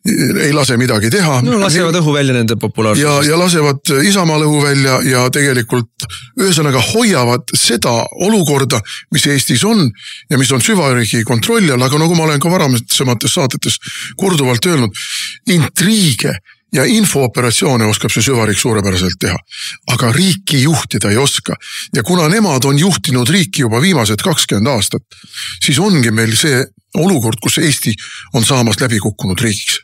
ei lase midagi teha. No lasevad õhu välja nende populaarsusest. Ja lasevad Isamaal õhu välja ja tegelikult ühesõnaga hoiavad seda olukorda, mis Eestis on ja mis on süvariigi kontrolli all, aga nagu ma olen ka varasemates saadetes korduvalt öelnud, intriige ja infooperatsioone oskab see süvariik suurepäraselt teha. Aga riiki juhtida ei oska. Ja kuna nemad on juhtinud riiki juba viimased 20 aastat, siis ongi meil see olukord, kus Eesti on saamas läbi kukkunud riigiks.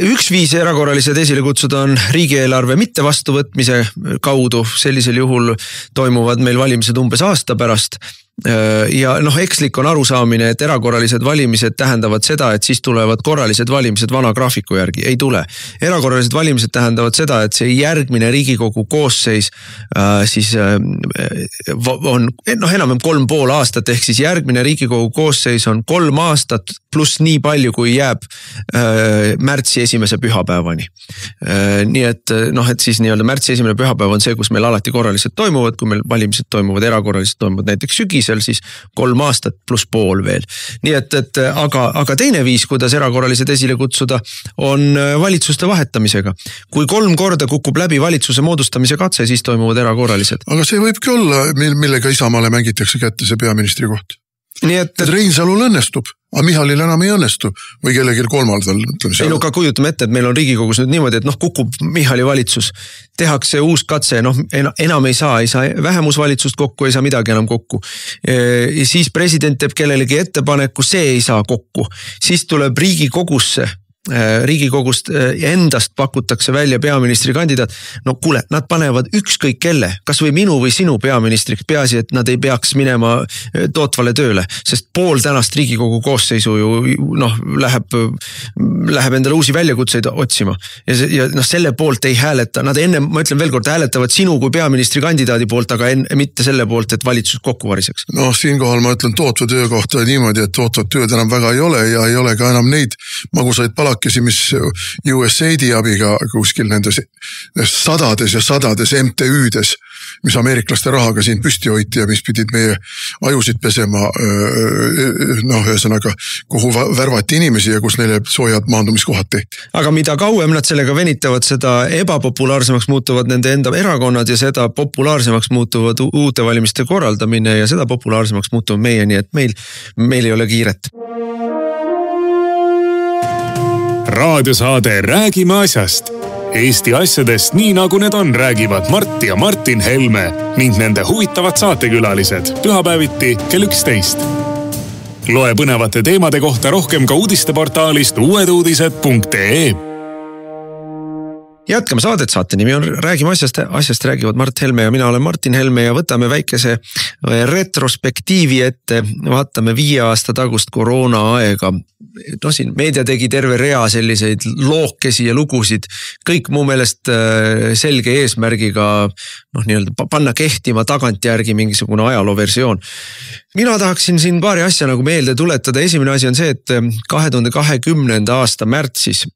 Üks viis erakorralised esile kutsuda on riigieelarve mitte vastuvõtmise kaudu. Sellisel juhul toimuvad meil valimised umbes aasta pärast. Ja ekslik on arusaamine, et erakorralised valimised tähendavad seda, et siis tulevad korralised valimised vana graafiku järgi. Ei tule. Erakorralised valimised tähendavad seda, et see järgmine Riigikogu koosseis siis on enam 3,5 aastat, ehk siis järgmine Riigikogu koosseis on 3 aastat pluss nii palju, kui jääb märtsi esimese pühapäevani. Nii et siis nii-öelda märtsi esimene pühapäev on see, kus meil alati korraliselt toimuvad, kui meil valimised toimuvad, erakorraliselt toimuvad näiteks sügisel, siis 3 aastat pluss pool veel. Nii et aga teine viis, kuidas erakorralised esile kutsuda, on valitsuste vahetamisega. Kui 3 korda kukub läbi valitsuse moodustamise katse, siis toimuvad erakorralised. Aga see võibki olla, millega Isamaale mängitakse kätte see peaministri koht. Nii et Reinsalul õnnestub, aga Michalil enam ei õnnestu või kellelgi kolmaldal. Ei ka kujutame ette, et meil on Riigikogus nüüd niimoodi, et kukub Michali valitsus, tehakse uus katse, enam ei saa vähemusvalitsust kokku, ei saa midagi enam kokku. Ja siis president teeb kellelegi ettepaneku, see ei saa kokku. Siis tuleb Riigikogust endast pakutakse välja peaministri kandidaat. No kuule, nad panevad ükskõik kelle, kas või minu või sinu peaministriks, peaasi, et nad ei peaks minema tootvale tööle, sest pool tänast Riigikogu koosseisu ju läheb endale uusi väljakutseid otsima. Ja selle poolt ei hääleta, nad enne, ma ütlen veel kord, hääletavad sinu kui peaministri kandidaadi poolt, aga mitte selle poolt, et valitsus kokku variseks. Siinkohal ma ütlen tootva töö kohta niimoodi, et tootvat tööd enam väga ei ole ja ei ole ka enam neid magusaid palakesi, mis USAID-i abiga kuskil nendes sadades ja sadades MTÜ-des, mis ameeriklaste rahaga siin püsti hoiti ja mis pidid meie ajusid pesema, ühesõnaga, kuhu värvati inimesi ja kus neile soojad maandumiskohad tehti. Aga mida kauem nad sellega venitavad, seda ebapopulaarsemaks muutuvad nende enda erakonnad ja seda populaarsemaks muutuvad uute valimiste korraldamine ja seda populaarsemaks muutuvad meie, nii et meil ei ole kiiret. raadiosaade Räägime asjast. Eesti asjadest nii nagu need on, räägivad Mart ja Martin Helme ning nende huvitavad saatekülalised pühapäeviti kell 11. Loe põnevate teemade kohta rohkem ka uudisteportaalist uueduudised.ee. Jätkame saadet, saate nimi on Räägime asjast räägivad Mart Helme ja mina olen Martin Helme ja võtame väikese retrospektiivi ette, vaatame 5 aasta tagust koroona aega. No siin meedia tegi terve rea selliseid lookesi ja lugusid, kõik mu meelest selge eesmärgiga nii-öelda panna kehtima tagantjärgi mingisugune ajalooversioon. Mina tahaksin siin paari asja nagu meelde tuletada. Esimene asi on see, et 2020. aasta märtsis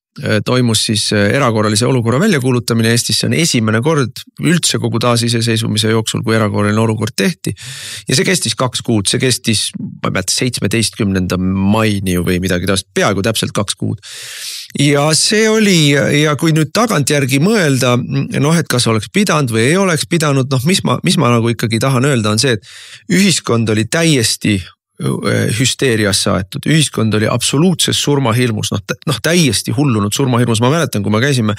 toimus siis erakorralise olukorra väljakuulutamine Eestis. See on esimene kord üldse kogu taasiseseisvumise jooksul, kui erakorraline olukord tehti. Ja see kestis 2 kuud, see kestis 17. maini või midagi taast, peaaegu täpselt 2 kuud. Ja see oli, ja kui nüüd tagantjärgi mõelda, et kas oleks pidanud või ei oleks pidanud, mis ma nagu ikkagi tahan öelda on see, et ühiskond oli täiesti hüsteeriasse aetud. Ühiskond oli absoluutses surmahirmus, täiesti hullunud surmahirmus. Ma mäletan, kui me käisime,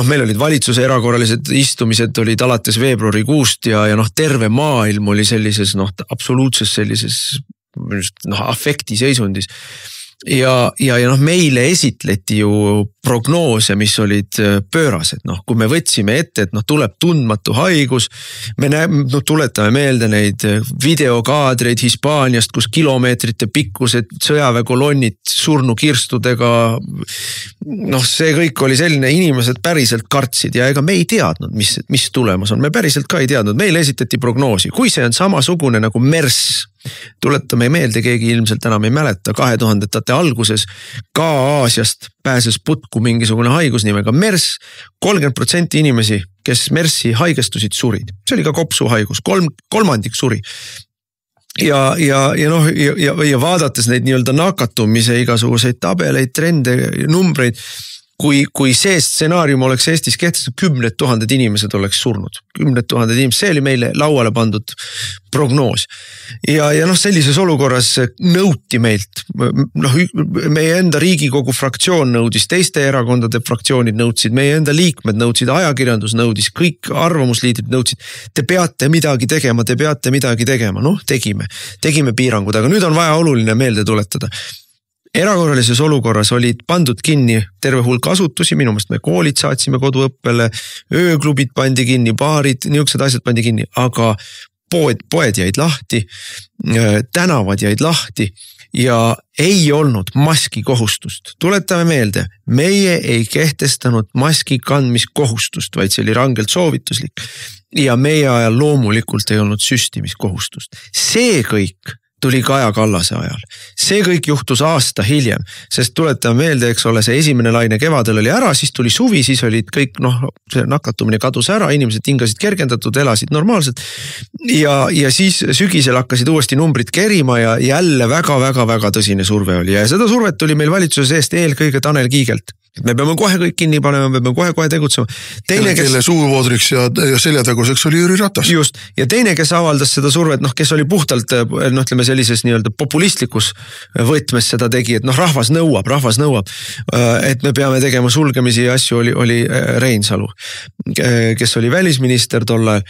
meil olid valitsuse erakorralised istumised olid alates veebruarikuust ja terve maailm oli sellises, absoluutses sellises afekti seisundis. Ja meile esitleti ju prognoose, mis olid pöörased. Kui me võtsime ette, et tuleb tundmatu haigus, me tuletame meelde neid videokaadreid Hispaaniast, kus kilomeetrite pikkused sõjaväekolonnid surnukirstudega, see kõik oli selline, inimesed päriselt kartsid ja ega me ei teadnud, mis tulemas on. Me päriselt ka ei teadnud, meile esitati prognoosi. Kui see on samasugune nagu MERS, tuletame meelde, keegi ilmselt enam ei mäleta, 2000-ndate alguses ka Aasiast pääses putku mingisugune haigus nimega MERS, 30% inimesi, kes MERSi haigestusid, surid. See oli ka kopsuhaigus, 3/3 suri. Ja vaadates neid nii-öelda nakatumise igasuguseid tabeleid, trende, numbreid, kui see stsenaarium oleks Eestis kehtestatud, 10 000 inimesed oleks surnud. 10 000 inimesed, see oli meile lauale pandud prognoos. Ja sellises olukorras nõuti meilt, meie enda Riigikogu fraktsioon nõudis, teiste erakondade fraktsioonid nõudsid, meie enda liikmed nõudsid, ajakirjandus nõudis, kõik arvamusliidrid nõudsid, te peate midagi tegema. Tegime piirangud, aga nüüd on vaja oluline meelde tuletada. Erakorralises olukorras olid pandud kinni terve hulk asutusi, minu meelest me koolid saatsime koduõppele, ööklubid pandi kinni, baarid, niisugused asjad pandi kinni, aga poed jäid lahti, tänavad jäid lahti ja ei olnud maski kohustust. Tuletame meelde, meie ei kehtestanud maski kandmiskohustust, vaid see oli rangelt soovituslik ja meie ajal loomulikult ei olnud süstimiskohustust. See kõik tuli Kaja Kallase ajal. See kõik juhtus aasta hiljem, sest tuletame meelde, eks ole, see esimene laine kevadel oli ära, siis tuli suvi, siis olid kõik, see nakatumine kadus ära, inimesed hingasid kergendatud, elasid normaalselt ja siis sügisel hakkasid uuesti numbrid kerima ja jälle väga tõsine surve oli ja seda survet tuli meil valitsuse seest eelkõige Tanel Kiigelt. Me peame kohe kõik kinni panema, me peame kohe tegutsema. Kelle suuvoodriks ja seljataguseks oli Jüri Ratas. Just, ja teine, kes avaldas seda survet, kes oli puhtalt, ütleme sellises nii-öelda populistlikus võtmes seda tegi, et rahvas nõuab, et me peame tegema sulgemisi ja asju oli Reinsalu, kes oli välisminister tollal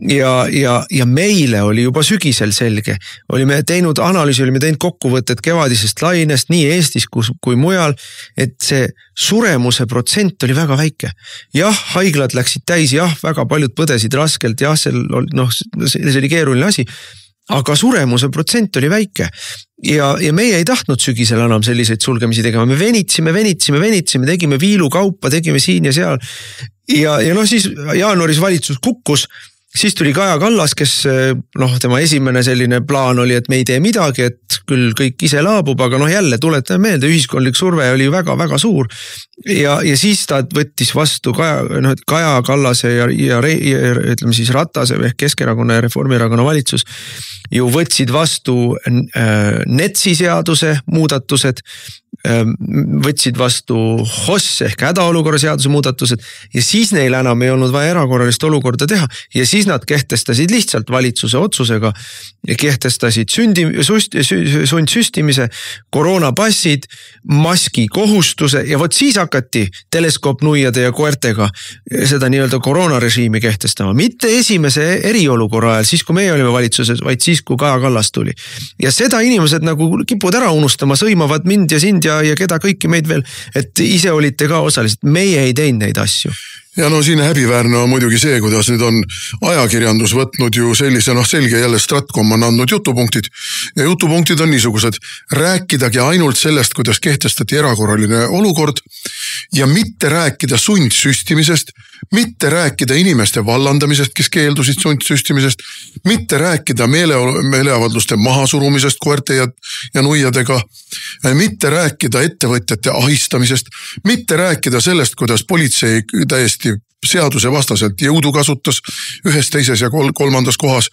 ja meile oli juba sügisel selge, olime teinud analüüsi, olime teinud kokkuvõtted kevadisest lainest nii Eestis kui mujal, et see suremuse protsent oli väga väike. Jah, haiglad läksid täis, väga paljud põdesid raskelt, see oli keeruline asi, aga suremuse protsent oli väike. Ja meie ei tahtnud sügisel enam selliseid sulgemisi tegema, me venitsime, tegime viilukaupa, tegime siin ja seal. Ja siis jaanuaris valitsus kukkus, siis tuli Kaja Kallas, kes tema esimene selline plaan oli, et me ei tee midagi, et küll kõik ise laabub, aga jälle tuletame meelde, ühiskondlik surve oli väga suur ja siis ta võttis vastu Kaja Kallase ja ütleme siis Ratase ehk Keskerakonna ja Reformierakonna valitsus ju võtsid vastu NETS-i seaduse muudatused, võtsid vastu HOS ehk hädaolukorra seaduse muudatused ja siis neil enam ei olnud vaja erakorralist olukorda teha ja siis nad kehtestasid lihtsalt valitsuse otsusega ja kehtestasid sundsüstimise, koroonapassid, maski kohustuse ja vot siis hakati teleskoopnuiade ja koertega seda nii-öelda koroonarežiimi kehtestama. Mitte esimese eriolukorra ajal, siis kui meie olime valitsuses, vaid siis kui Kaja Kallas tuli. Ja seda inimesed nagu kipuvad ära unustama, sõimavad mind ja sind ja keda kõiki meid veel, et ise olite ka osalised, meie ei teinud neid asju. Ja no siin häbiväärne on muidugi see, kuidas nüüd on ajakirjandus võtnud ju sellise, selge jälle Stratcom on andnud jutupunktid ja jutupunktid on niisugused, rääkidagi ainult sellest, kuidas kehtestati erakorraline olukord ja mitte rääkida sundsüstimisest, mitte rääkida inimeste vallandamisest, kes keeldusid sundsüstimisest, mitte rääkida meeleavaldluste mahasurumisest koerte ja nuiadega, mitte rääkida ettevõtjate ahistamisest, mitte rääkida sellest, kuidas politsei täiesti seaduse vastaselt jõudu kasutas ühes, teises ja kolmandas kohas.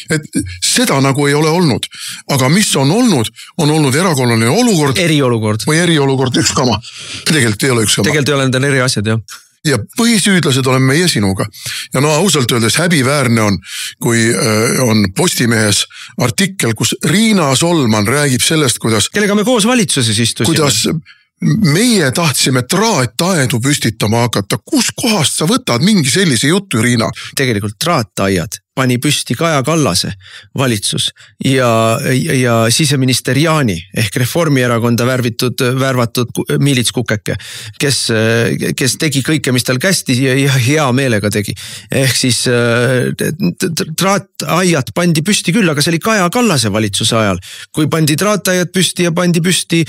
Et seda nagu ei ole olnud. Aga mis on olnud erakorraline olukord. Eriolukord. Või eriolukord, üks kama. Tegelikult ei ole üks kama. Tegelikult ei ole nendel eri asjad, jah. Ja põhisüüdlased oleme meie sinuga. Ja no ausalt öeldes häbiväärne on, kui on Postimehes artikkel, kus Riina Solman räägib sellest, kuidas... Kellega me koos valitsuses istusime. Kuidas meie tahtsime traataedu püstitama hakata. Kus kohast sa võtad mingi sellise jutu, Riina? Tegelikult traataiad pani püsti Kaja Kallase valitsus ja siseminister Jaani ehk Reformierakonda värvatud miilitskukeke, kes tegi kõike, mis tal kästi ja hea meelega tegi. Ehk siis traataiad pandi püsti küll, aga see oli Kaja Kallase valitsuse ajal, kui pandi traataiad püsti ja pandi püsti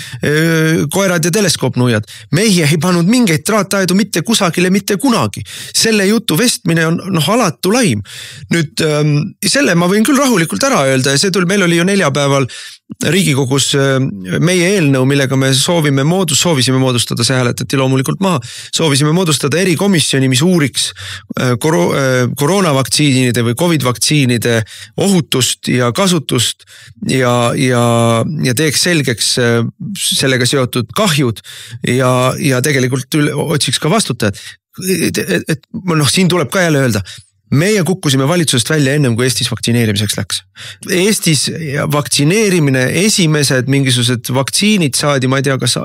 koerad ja teleskoopnuiad. Meie ei pannud mingeid traataidu mitte kusagile mitte kunagi. Selle jutu vestmine on alatu laim. Nüüd selle ma võin küll rahulikult ära öelda ja see meil oli ju neljapäeval Riigikogus meie eelnõu, millega me soovisime moodustada, see hääletati loomulikult maha, soovisime moodustada erikomisjoni, mis uuriks koroonavaktsiinide või COVID-vaktsiinide ohutust ja kasutust ja teeks selgeks sellega seotud kahjud ja tegelikult otsiks ka vastutajad. Siin tuleb ka jälle öelda, meie kukkusime valitsusest välja ennem, kui Eestis vaktsineerimiseks läks. Eestis vaktsineerimine, esimesed mingisugused vaktsiinid saadi, ma ei tea, kas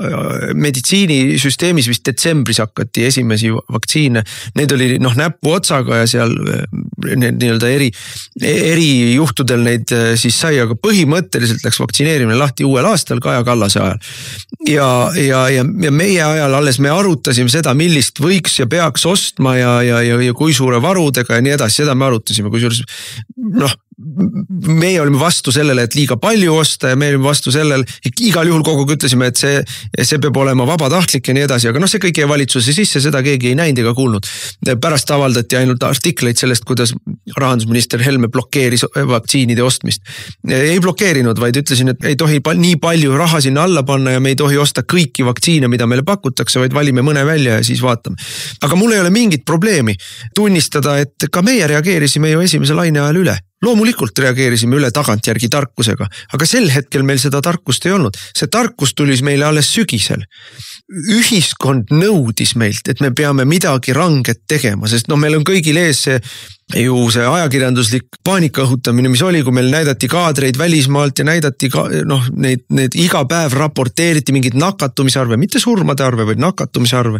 meditsiinisüsteemis vist detsembris hakati esimesi vaktsiine. Need oli näppu otsaga ja seal nii-öelda eri juhtudel neid siis sai, aga põhimõtteliselt läks vaktsineerimine lahti uuel aastal Kaja Kallase ajal. Ja meie ajal alles me arutasime seda, millist võiks ja peaks ostma ja kui suure varudega ja nii edasi, seda me arutasime, kusjuures meie olime vastu sellele, et liiga palju osta ja me olime vastu sellele, igal juhul kogu ütlesime, et see peab olema vabatahtlik ja nii edasi, aga see kõik jäi valitsuse sisse, seda keegi ei näinud ega kuulnud. Pärast avaldati ainult artikleid sellest, kuidas rahandusminister Helme blokeeris vaktsiinide ostmist. Ei blokeerinud, vaid ütlesin, et ei tohi nii palju raha sinna alla panna ja me ei tohi osta kõiki vaktsiine, mida meile pakutakse, vaid valime mõne välja ja siis vaatame. Aga mul ei ole mingit probleemi tunnistada, et ka meie reageerisime ju esimese laine ajal üle. Loomulikult reageerisime üle tagantjärgi tarkusega, aga sel hetkel meil seda tarkust ei olnud. See tarkus tuli meile alles sügisel. Ühiskond nõudis meilt, et me peame midagi ranget tegema, sest meil on kõigil ees see ajakirjanduslik paanika õhutamine, mis oli, kui meil näidati kaadreid välismaalt ja näidati need iga päev raporteeriti mingid nakatumisarve, mitte surmade arve, vaid nakatumisarve.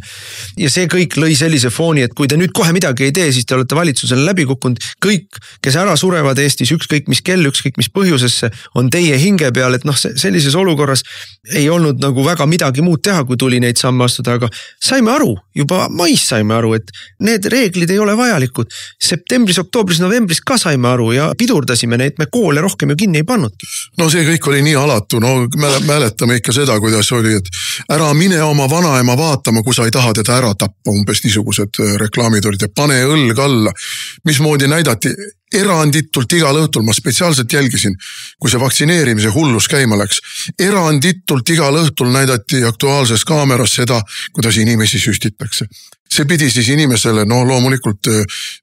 Ja see kõik lõi sellise fooni, et kui te nüüd kohe midagi ei tee, siis te olete valitsusele läbi kukkunud. Kõik, kes ära surevad Eestis, ükskõik mis kell, ükskõik mis põhjusesse, on teie hinge peal, et sellises olukorras ei olnud nagu väga midagi muud teha, kui tuli neid samme astuda, aga saime aru, juba mais saime aru, et need reeglid ei ole vajalikud. Septembris, oktoobris, novembris ka saime aru ja pidurdasime neid, me koole rohkem ju kinni ei pannudki. No see kõik oli nii alatu, mäletame ikka seda, kuidas oli, et ära mine oma vanaema vaatama, kui sa ei taha teda ära tappa, umbes niisugused reklaamid olid ja pane õlg alla. Mismoodi näidati eranditult igal õhtul, ma spetsiaalselt jälgisin, kui see vaktsineerimise hullus käima läks. Eranditult igal õhtul näidati aktuaalses kaameras seda, kuidas inimesi süstitakse. see pidi siis inimesele loomulikult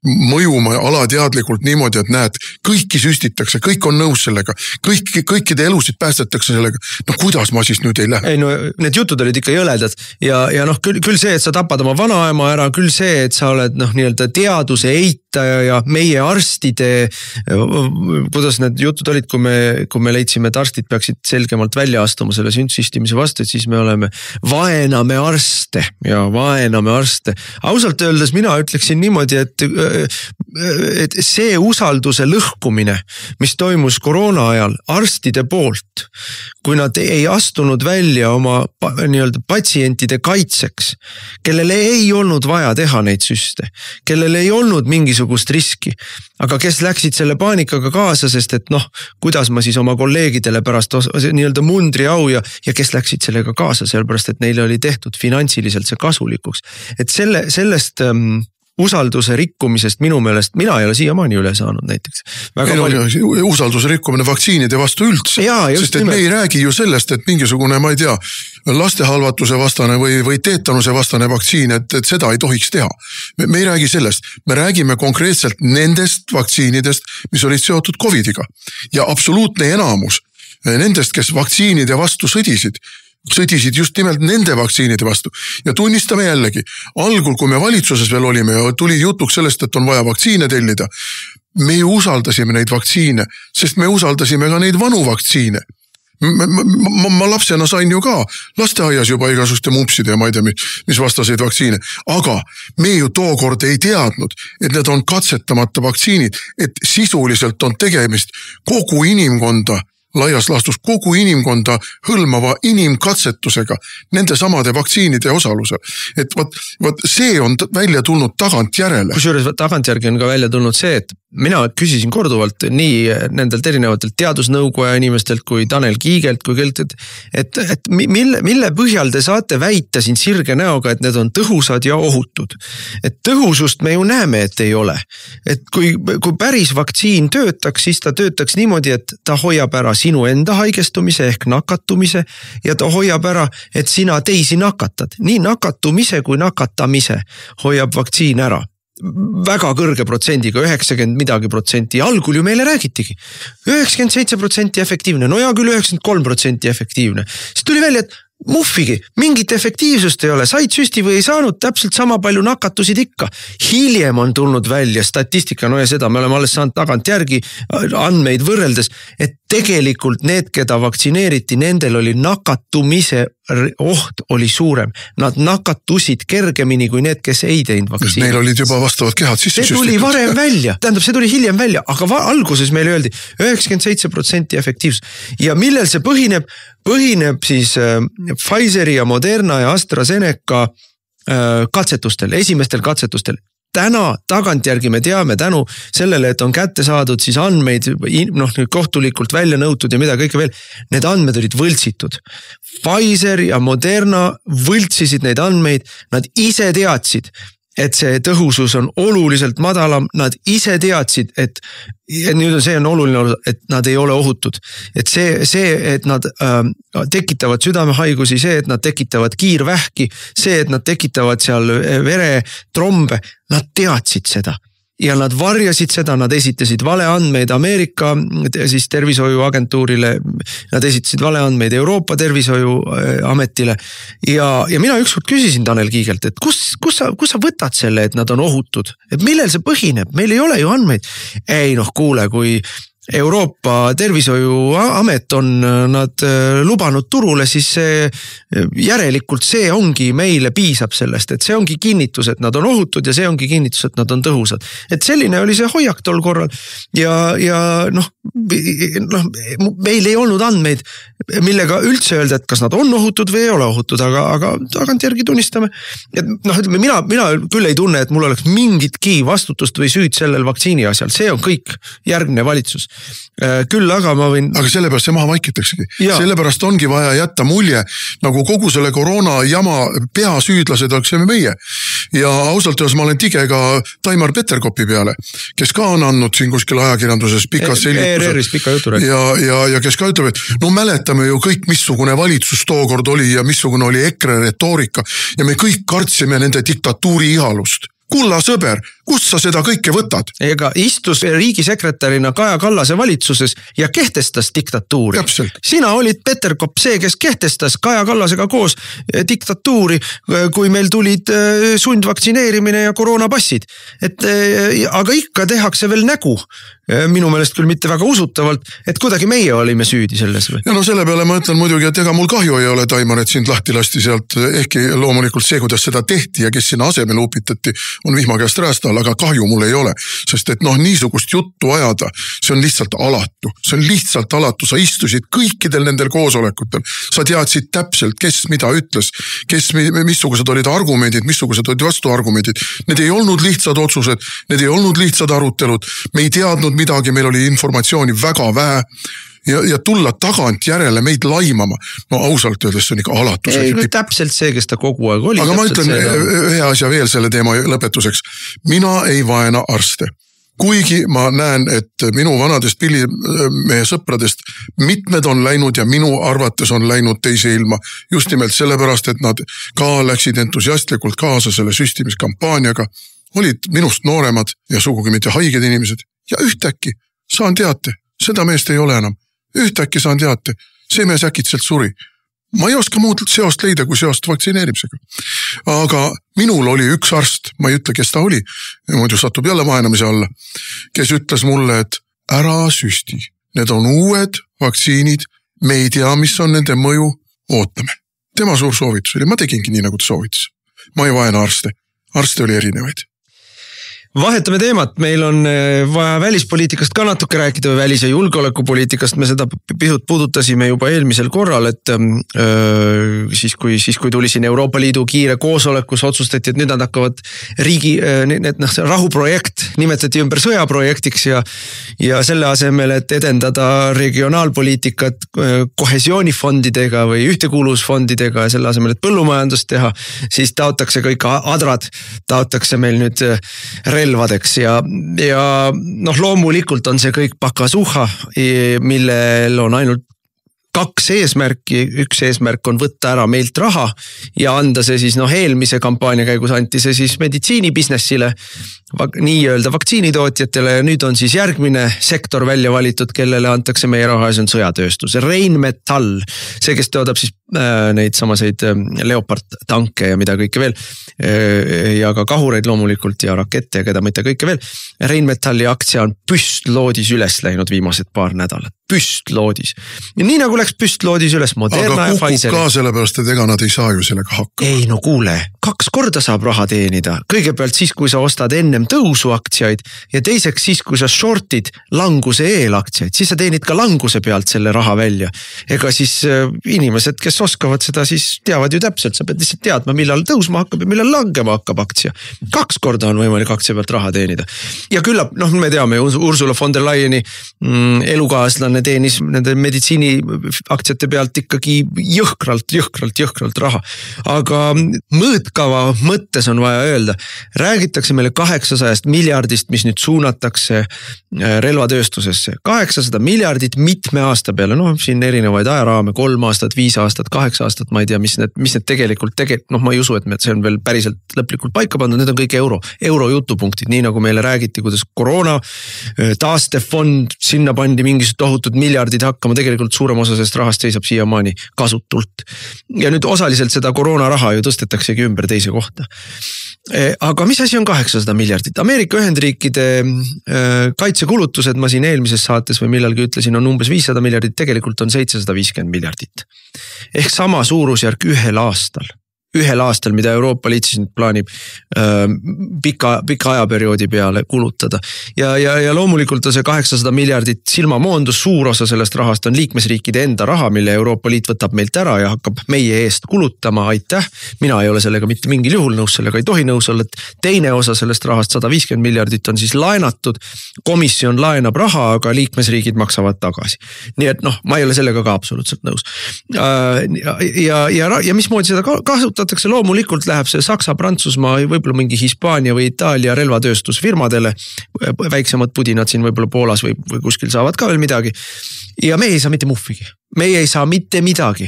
mõjuma alateadlikult niimoodi, et näed, kõiki süstitakse, kõik on nõus sellega, kõikide elusid päästetakse sellega. No kuidas ma siis nüüd ei lähe? Ei, no need jutud olid ikka jõledad ja küll see, et sa tapad oma vanaema ära, küll see, et sa oled nii-öelda teaduse eitaja ja meie arstide, kuidas need jutud olid, kui me leidsime, et arstid peaksid selgemalt välja astuma selle süstimise vastu, et siis me oleme vaename arste. Ausalt öeldes mina ütleksin niimoodi, et see usalduse lõhkumine, mis toimus koroona ajal arstide poolt, kui nad ei astunud välja oma nii-öelda patsientide kaitseks, kellele ei olnud vaja teha neid süste, kellele ei olnud mingisugust riski, aga kes läksid selle paanikaga kaasa, sest et kuidas ma siis oma kolleegidele pärast nii-öelda mundriau ja kes läksid sellega kaasa, sellepärast et neile oli tehtud finantsiliselt see kasulikuks. Et sellest usalduse rikkumisest minu meelest, mina ei ole siiamaani üle saanud näiteks. Usalduse rikkumine vaktsiinide vastu üldse, sest et me ei räägi ju sellest, et mingisugune, ma ei tea, lastehalvatuse vastane või teetanuse vastane vaktsiin, et seda ei tohiks teha. Me ei räägi sellest, me räägime konkreetselt nendest vaktsiinidest, mis olid seotud COVIDiga ja absoluutne enamus nendest, kes vaktsiinide vastu sõdisid just nimelt nende vaktsiinide vastu. Ja tunnistame jällegi, algul kui me valitsuses veel olime ja tuli jutuks sellest, et on vaja vaktsiine tellida, me ju usaldasime neid vaktsiine, sest me usaldasime ka neid vanu vaktsiine. Ma lapsena sain ju ka lasteaias juba igasuguste mumpside ja ma ei tea, mis vastaseid vaktsiine, aga me ju tookord ei teadnud, et need on katsetamata vaktsiinid, et sisuliselt on tegemist kogu inimkonda laias laastus kogu inimkonda hõlmava inimkatsetusega nende samade vaktsiinide osalusel. Et võt see on välja tulnud tagantjärele. Kusjuures tagantjärgi on ka välja tulnud see, et mina küsisin korduvalt nii nendelt erinevatelt teadusnõukoja inimestelt kui Tanel Kiigelt, kui kelt, et mille põhjal te saate väita siin sirge näoga, et need on tõhusad ja ohutud. Et tõhusust me ju näeme, et ei ole. Et kui päris vaktsiin töötaks, siis ta töötaks niimoodi, et ta hoiab ära sinu enda haigestumise ehk nakatumise ja ta hoiab ära, et sina teisi nakatad. Nii nakatumise kui nakatamise hoiab vaktsiin ära. Väga kõrge protsendiga, 90 midagi protsenti. Algul ju meile räägitigi. 97% efektiivne, no ja küll 93% efektiivne. Siis tuli välja, et muffigi, mingit efektiivsust ei ole, said süsti või ei saanud, täpselt sama palju nakatusid ikka. Hiljem on tulnud välja statistika, no ja seda me oleme alles saanud tagantjärgi andmeid võrreldes, et tegelikult need, keda vaktsineeriti, nendel oli nakatumise oht oli suurem. Nad nakatusid kergemini kui need, kes ei teinud vaktsiini. Neil olid juba vastavad kehad sisse süstitud. See tuli varem välja, tähendab, see tuli hiljem välja, aga alguses meile öeldi 97% efektiivsus. Ja millel see põhineb? Põhineb siis Pfizeri ja Moderna ja AstraZeneca katsetustel, esimestel katsetustel. Täna tagantjärgi me teame tänu sellele, et on kätte saadud siis andmeid kohtulikult välja nõutud ja mida kõike veel, need andmed olid võltsitud. Pfizer ja Moderna võltsisid neid andmeid, nad ise teadsid, et see tõhusus on oluliselt madalam, nad ise teadsid, et nüüd see on oluline, et nad ei ole ohutud. Et see, et nad tekitavad südamehaigusi, see, et nad tekitavad kiirvähki, see, et nad tekitavad seal veretrombe, nad teadsid seda. Ja nad varjasid seda, nad esitasid valeandmeid Ameerika siis tervishoiuagentuurile, nad esitasid valeandmeid Euroopa tervishoiuametile ja mina ükskord küsisin Tanel Kiigelt, et kus sa võtad selle, et nad on ohutud, et millel see põhineb, meil ei ole ju andmeid. Ei kuule, kui Euroopa tervishoiuamet on nad lubanud turule, siis järelikult see ongi meile piisab sellest, et see ongi kinnitus, et nad on ohutud ja see ongi kinnitus, et nad on tõhusad. Et selline oli see hoiak tol korral ja meil ei olnud andmeid, millega üldse öelda, et kas nad on ohutud või ei ole ohutud, aga tagantjärgi tunnistame. Et mina küll ei tunne, et mul oleks mingitki vastutust või süüd sellel vaktsiini asjal, see on kõik järgne valitsus. Küll aga ma võin... Aga sellepärast see maha vaikitaksegi. Sellepärast ongi vaja jätta mulje, nagu kogu selle koroona jama peasüüdlased oleksime meie. Ja ausalt öeldes ma olen tige ka Taimar Peterkopi peale, kes ka on andnud siin kuskil ajakirjanduses pikas ERR-is pika jutu ja kes ka ütleb, et no mäletame ju kõik, missugune valitsus tookord oli ja missugune oli EKRE retoorika ja me kõik kartsime nende diktatuuri ihalust. Kulla sõber, kust sa seda kõike võtad? Ega istus riigisekretärina Kaja Kallase valitsuses ja kehtestas diktatuuri. Täpselt. Sina olid Peterkop see, kes kehtestas Kaja Kallasega koos diktatuuri, kui meil tulid sundvaktsineerimine ja koroonapassid. Aga ikka tehakse veel nägu. Minu meelest küll mitte väga usutavalt, et kuidagi meie olime süüdi selles. Ja no selle peale ma ütlen muidugi, et ega mul kahju ei ole, Taimar, et sind lahti lasti sealt, ehkki loomulikult see, kuidas seda tehti ja kes sinna asemel upitati, on vihma käest räästa, aga kahju mul ei ole, sest et niisugust juttu ajada, see on lihtsalt alatu. See on lihtsalt alatu, sa istusid kõikidel nendel koosolekutel, sa teadsid täpselt, kes mida ütles, missugused olid argumendid, missugused olid vastuargumendid. Need ei olnud lihtsad otsused, need ei olnud lihtsad arutelud, me ei teadnud midagi, meil oli informatsiooni väga vähe ja tulla tagant järele meid laimama. No ausalt öeldes see on ikka alatus. Ei, täpselt see, kes ta kogu aeg oli. Aga ma ütlen ühe asja veel selle teema lõpetuseks. Mina ei vaena arste. Kuigi ma näen, et minu vanadest pillimehe sõpradest mitmed on läinud ja minu arvates on läinud teise ilma. Just nimelt sellepärast, et nad ka läksid entusiastlikult kaasa selle süstimiskampaaniaga. Olid minust nooremad ja sugugi mitte haiged inimesed. Ja ühtäkki saan teate, seda meest ei ole enam. Ühtäkki saan teate, see mees äkitselt suri. Ma ei oska muud seost leida kui seost vaktsineerimisega. Aga minul oli üks arst, ma ei ütle, kes ta oli, muidu satub jälle vaenamise alla, kes ütles mulle, et ära süsti. Need on uued vaktsiinid, me ei tea, mis on nende mõju, ootame. Tema suur soovitus oli, ma tegingi nii, nagu ta soovitas. Ma ei vaena arste. Arste oli erinevaid. Vahetame teemat, meil on vaja välispoliitikast ka natuke rääkida või välis- ja julgeolekupoliitikast, me seda pisut puudutasime juba eelmisel korral, et siis kui tuli siin Euroopa Liidu kiire koosolekus otsustati, et nüüd nad hakkavad riigi, rahuprojekt nimetati ümber sõjaprojektiks ja selle asemel, et edendada regionaalpoliitikat kohesioonifondidega või ühtekuuluvusfondidega ja selle asemel, et põllumajandust teha, siis taotakse kõik adrad, taotakse meil nüüd relvadeks ja loomulikult on see kõik pakasuha, millel on ainult kaks eesmärki, üks eesmärk on võtta ära meilt raha ja anda see siis eelmise kampaania käigus anti see siis meditsiinibusinessile, nii-öelda vaktsiinitootjatele ja nüüd on siis järgmine sektor välja valitud, kellele antakse meie raha ja see on sõjatööstus. Rheinmetall, see, kes toodab siis neid samaseid Leopard tanke ja mida kõike veel ja ka kahureid loomulikult ja rakette ja keda mitte kõike veel. Rheinmetalli aktsia on püstloodis üles läinud viimased paar nädalat. Püstloodis. Ja nii nagu läks püstloodis üles Moderna ja Pfizer. Aga kukub ka sellepärast, et ega nad ei saa ju sellega hakkama. Ei, no kuule, 2 korda saab raha teenida. Kõigepealt siis, kui sa ostad ennem tõusu aktsiaid ja teiseks siis, kui sa shortid languse eelaktsiaid, siis sa teenid ka languse pealt selle raha välja. Ega siis inimesed, kes oskavad seda, siis teavad ju täpselt, sa pead lihtsalt teadma, millal tõusma hakkab ja millal langema hakkab aktsia. 2 korda on võimalik aktsia pealt raha teenida. Ja küllap, me teame, Ursula von der Leyeni elukaaslane teenis nende meditsiini aktsiate pealt ikkagi jõhkralt raha. Aga mõõtkava mõttes on vaja öelda, räägitakse meile 800 miljardist, mis nüüd suunatakse relvatööstusesse. 800 miljardit mitme aasta peale, siin erinevaid ajaraame, 3 aastat, 5 aastat, 8 aastat, ma ei tea, mis need tegelikult, ma ei usu, et see on veel päriselt lõplikult paika pandud, need on kõik euro jutupunktid, nii nagu meile räägiti, kuidas koroona taastefond, sinna pandi mingisugused tohutud miljardid hakkama, tegelikult suurem osa sellest rahast seisab siiamaani kasutult. Ja nüüd osaliselt seda koroona raha ju tõstetaksegi ümber teise kohta. Aga mis asi on 800 miljardit? Ameerika Ühendriikide kaitsekulutused, ma siin eelmises saates või millalgi ütlesin, on umbes 500 miljardit, tegelikult on 750 miljardit. Ehk sama suurusjärk ühel aastal. ühel aastal, mida Euroopa Liit siis plaanib pika ajaperioodi peale kulutada. Ja loomulikult on see 800 miljardit silmamoondus, suur osa sellest rahast on liikmesriikide enda raha, mille Euroopa Liit võtab meilt ära ja hakkab meie eest kulutama, aitäh. Mina ei ole sellega mitte mingil juhul nõus, sellega ei tohi nõus olla, et teine osa sellest rahast, 150 miljardit on siis laenatud, komisjon laenab raha, aga liikmesriigid maksavad tagasi. Nii et ma ei ole sellega ka absoluutselt nõus. Ja mismoodi seda kasutatakse, loomulikult läheb see Saksa, Prantsusmaa, võib-olla mingi Hispaania või Itaalia relvatööstusfirmadele, väiksemad pudinad siin võib-olla Poolas või kuskil saavad ka veel midagi. Ja meie ei saa mitte muhvigi. Meie ei saa mitte midagi.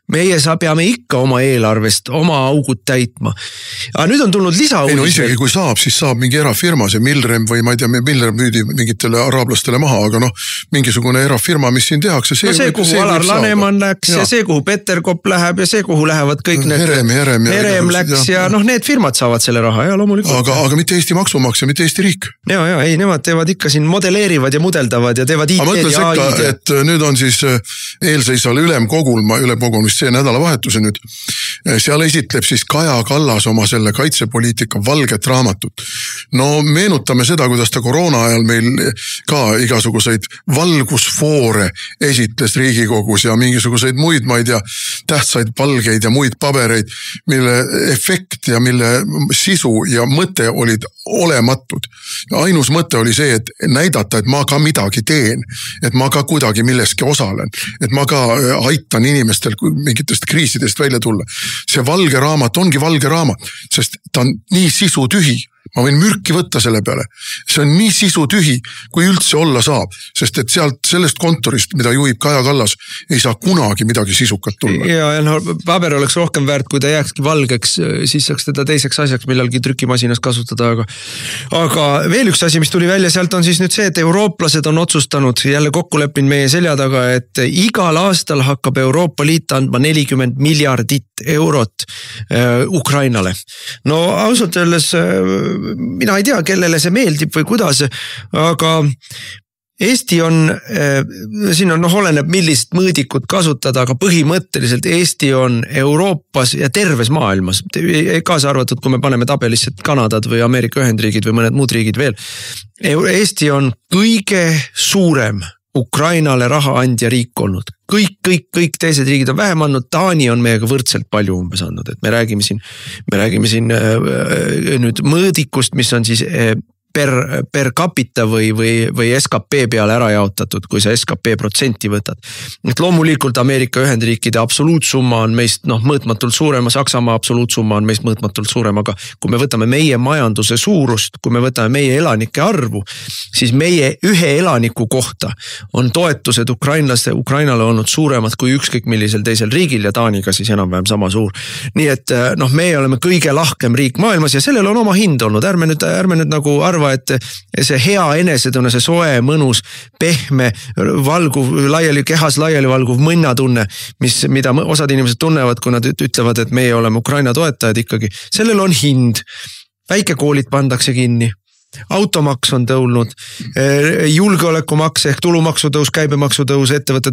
Meie peame ikka oma eelarvest oma augud täitma. Aga nüüd on tulnud lisauudis. Isegi kui saab, siis saab mingi erafirma, see Milrem või ma ei tea, Milrem müüdi mingitele araablastele maha, aga mingisugune erafirma, mis siin tehakse. See kuhu Alar Laneman läks ja see kuhu Peterkop läheb ja see kuhu lähevad kõik need. Herem läks ja need firmad saavad selle raha ja loomulikult. Aga mitte Eesti maksumaksja, mitte Eesti riik. Ja, ei, nemad teevad ikka siin modeleerivad ja mudeldavad ja teevad IT-d ja AI-d. Et nüüd on siis eelseisval ülemkogul, vist see nädalavahetuse nüüd, seal esitleb siis Kaja Kallas oma selle kaitsepoliitika valget raamatut. No meenutame seda, kuidas ta koroona ajal meil ka igasuguseid valgusfoore esitles Riigikogus ja mingisuguseid muid, ma ei tea, tähtsaid valgeid ja muid pabereid, mille efekt ja mille sisu ja mõte olid olematud. Ja ainus mõte oli see, et näidata, et ma ka midagi teen, et ma ka kuidagi milleski osalen, et ma ka aitan inimestel mingitest kriisidest välja tulla. See valge raamat ongi valge raamat, sest ta on nii sisutühi. Ma võin mürki võtta selle peale. See on nii sisutühi, kui üldse olla saab, sest et sellest kontorist, mida juhib Kaja Kallas, ei saa kunagi midagi sisukat tulla. Ja paber oleks rohkem väärt, kui ta jääkski valgeks, siis saaks teda teiseks asjaks millalgi trükimasinas kasutada. Aga veel üks asi, mis tuli välja, sealt on siis nüüd see, et eurooplased on otsustanud, jälle kokkuleppin meie selja taga, et igal aastal hakkab Euroopa Liit andma 40 miljardit eurot Ukrainale. No ausalt öeldes mina ei tea, kellele see meeldib või kuidas, aga Eesti on, siin on oleneb millist mõõdikut kasutada, aga põhimõtteliselt Eesti on Euroopas ja terves maailmas, kaasa arvatud, kui me paneme tabelisse Kanadad või Ameerika Ühendriigid või mõned muud riigid veel. Eesti on kõige suurem Ukrainale raha andja riik olnud. Kõik teised riigid on vähem andnud, Taani on meiega võrdselt palju umbes andnud, et me räägime siin nüüd mõõdikust, mis on siis per capita või SKP peale ära jaotatud, kui sa SKP protsenti võtad. Et loomulikult Ameerika Ühendriikide absoluutsumma on meist mõõtmatult suurem, Saksamaa absoluutsumma on meist mõõtmatult suurem, aga kui me võtame meie majanduse suurust, kui me võtame meie elanike arvu, siis meie ühe elaniku kohta on toetused Ukrainale olnud suuremad kui ükskõik millisel teisel riigil ja Taaniga siis enam-vähem sama suur. Nii et meie oleme kõige lahkem riik maailmas ja sellel on oma hind olnud, ärme nüüd nagu arva, et see hea enesetunne, see soe, mõnus, pehme, valguv, kehas laiali valguv mõnnatunne, mida osad inimesed tunnevad, kui nad ütlevad, et meie oleme Ukraina toetajad ikkagi. Sellel on hind. Väikekoolid pandakse kinni. Automaks on tõulnud. Julgeolekumaks ehk tulumaksutõus, käibemaksutõus, ettevõtte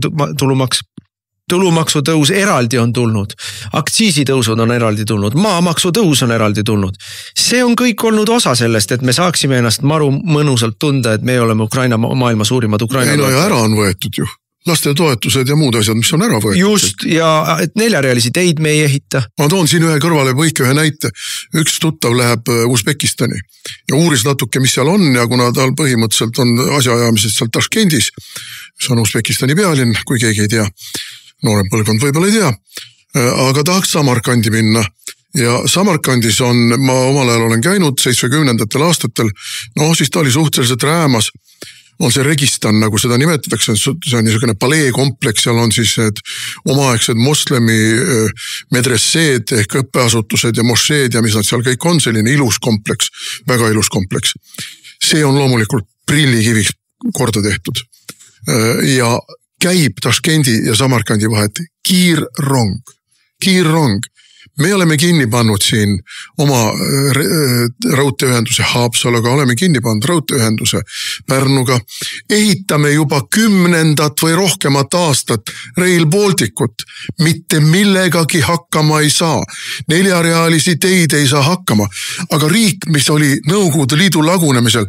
tulumaksutõus eraldi on tulnud, aktsiisitõusud on eraldi tulnud, maamaksutõus on eraldi tulnud. See on kõik olnud osa sellest, et me saaksime ennast maru mõnusalt tunda, et me oleme Ukraina maailma suurimad Ukraina. Ei no ja ära on võetud ju. Lastetoetused ja muud asjad, mis on ära võetud. Just, ja et 4-realisi teid me ei ehita. Ma toon siin ühe kõrvale võike ühe näite. Üks tuttav läheb Usbekistani ja uuris natuke, mis seal on ja kuna tal põhimõtteliselt on asjaajamised seal Taškendis, mis on Usbekistani pealinn, kui keegi ei tea, noorem põlvkond võib-olla ei tea, aga tahaks Samarkandi minna. Ja Samarkandis ma omal ajal olen käinud 70. aastatel, siis ta oli suhteliselt räämas, on see Registan, nagu seda nimetatakse, see on niisugune paleekompleks, seal on siis omaaegsed moslemi medresseed ehk õppeasutused ja mošeed ja mis nad seal kõik on, selline ilus kompleks, väga ilus kompleks. See on loomulikult prillikiviks korda tehtud ja käib Taškendi ja Samarkandi vahet kiirrong. me oleme kinni pannud siin oma raudteeühenduse Haapsaluga, oleme kinni pannud raudteeühenduse Pärnuga, ehitame juba 10. või rohkemat aastat Rail Balticut, mitte millegagi hakkama ei saa. 4-realisi teid ei saa hakkama, aga riik, mis oli Nõukogude Liidu lagunemisel,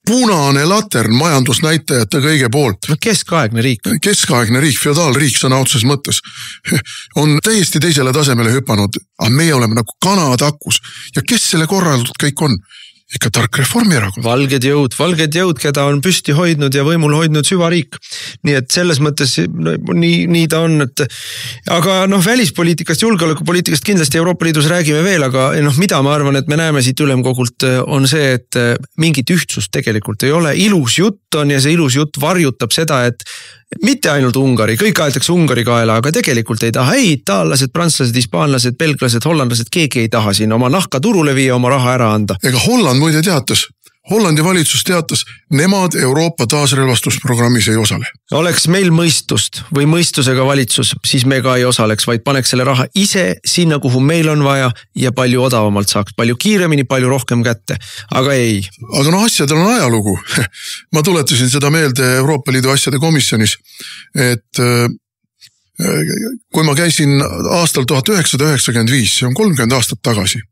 punane latern majandusnäitajate kõige poolt. No keskaegne riik. Keskaegne riik, feodaalriik sõna otseses mõttes, on täiesti teisele tasemele hüpanud. Aga meie oleme nagu kanad akus. Ja kes selle korraldud kõik on? Ikka tark Reformierakond. Valged jõud, keda on püsti hoidnud ja võimul hoidnud süvariik. Nii et selles mõttes nii ta on. Aga välispoliitikast, julgeolekupoliitikast kindlasti Euroopa Liidus räägime veel, aga mida ma arvan, et me näeme siit ülemkogult on see, et mingit ühtsust tegelikult ei ole. Ilus jutt on ja see ilus jutt varjutab seda, et mitte ainult Ungari, kõik aetakse Ungari kaela, aga tegelikult ei taha itaallased, prantslased, hispaanlased, belglased, hollandlased, keegi ei taha siin oma nahka turule viia, oma raha ära anda. Ega Holland muide teatas, Hollandi valitsus teatas, nemad Euroopa taasrelvastusprogrammis ei osale. Oleks meil mõistust või mõistusega valitsus, siis me ka ei osaleks, vaid paneks selle raha ise sinna, kuhu meil on vaja ja palju odavamalt saaks, palju kiiremini, palju rohkem kätte, aga ei. Aga asjadel on ajalugu. Ma tuletasin seda meelde Euroopa Liidu asjade komisjonis, et kui ma käisin aastal 1995, see on 30 aastat tagasi,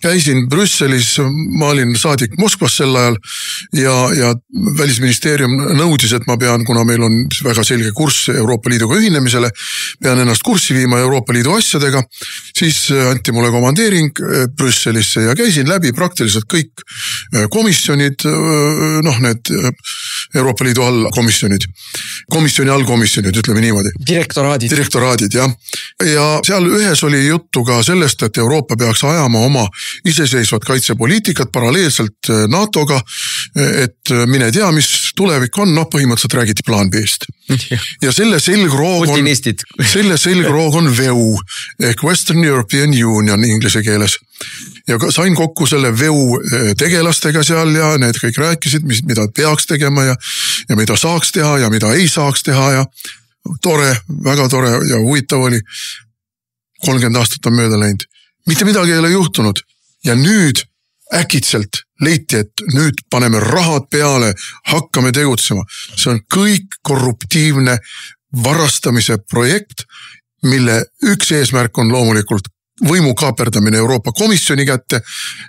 käisin Brüsselis, ma olin saadik Moskvas sel ajal ja välisministeerium nõudis, et ma pean, kuna meil on väga selge kurss Euroopa Liiduga ühinemisele, pean ennast kurssi viima Euroopa Liidu asjadega, siis anti mulle komandeering Brüsselisse ja käisin läbi praktiliselt kõik komisjonid, need Euroopa Liidu allkomisjonid, komisjoni allkomisjonid, ütleme niimoodi. Direktoraadid, jah. Ja seal ühes oli juttu ka sellest, et Euroopa peaks ajama oma iseseisvat kaitsepoliitikat paralleelselt NATO-ga, et mine tea, mis tulevik on, põhimõtteliselt räägiti plaan B-st. Ja selle selgroog on VEU ehk Western European Union inglise keeles. Ja sain kokku selle VEU tegelastega seal ja need kõik rääkisid, mida peaks tegema ja mida saaks teha ja mida ei saaks teha ja tore, väga tore ja huvitav oli. 30 aastat on mööda läinud. Mitte midagi ei ole juhtunud. Ja nüüd äkitselt leiti, et nüüd paneme rahad peale, hakkame tegutsema. See on kõik korruptiivne varastamise projekt, mille üks eesmärk on loomulikult võimu kaaperdamine Euroopa Komisjoni kätte,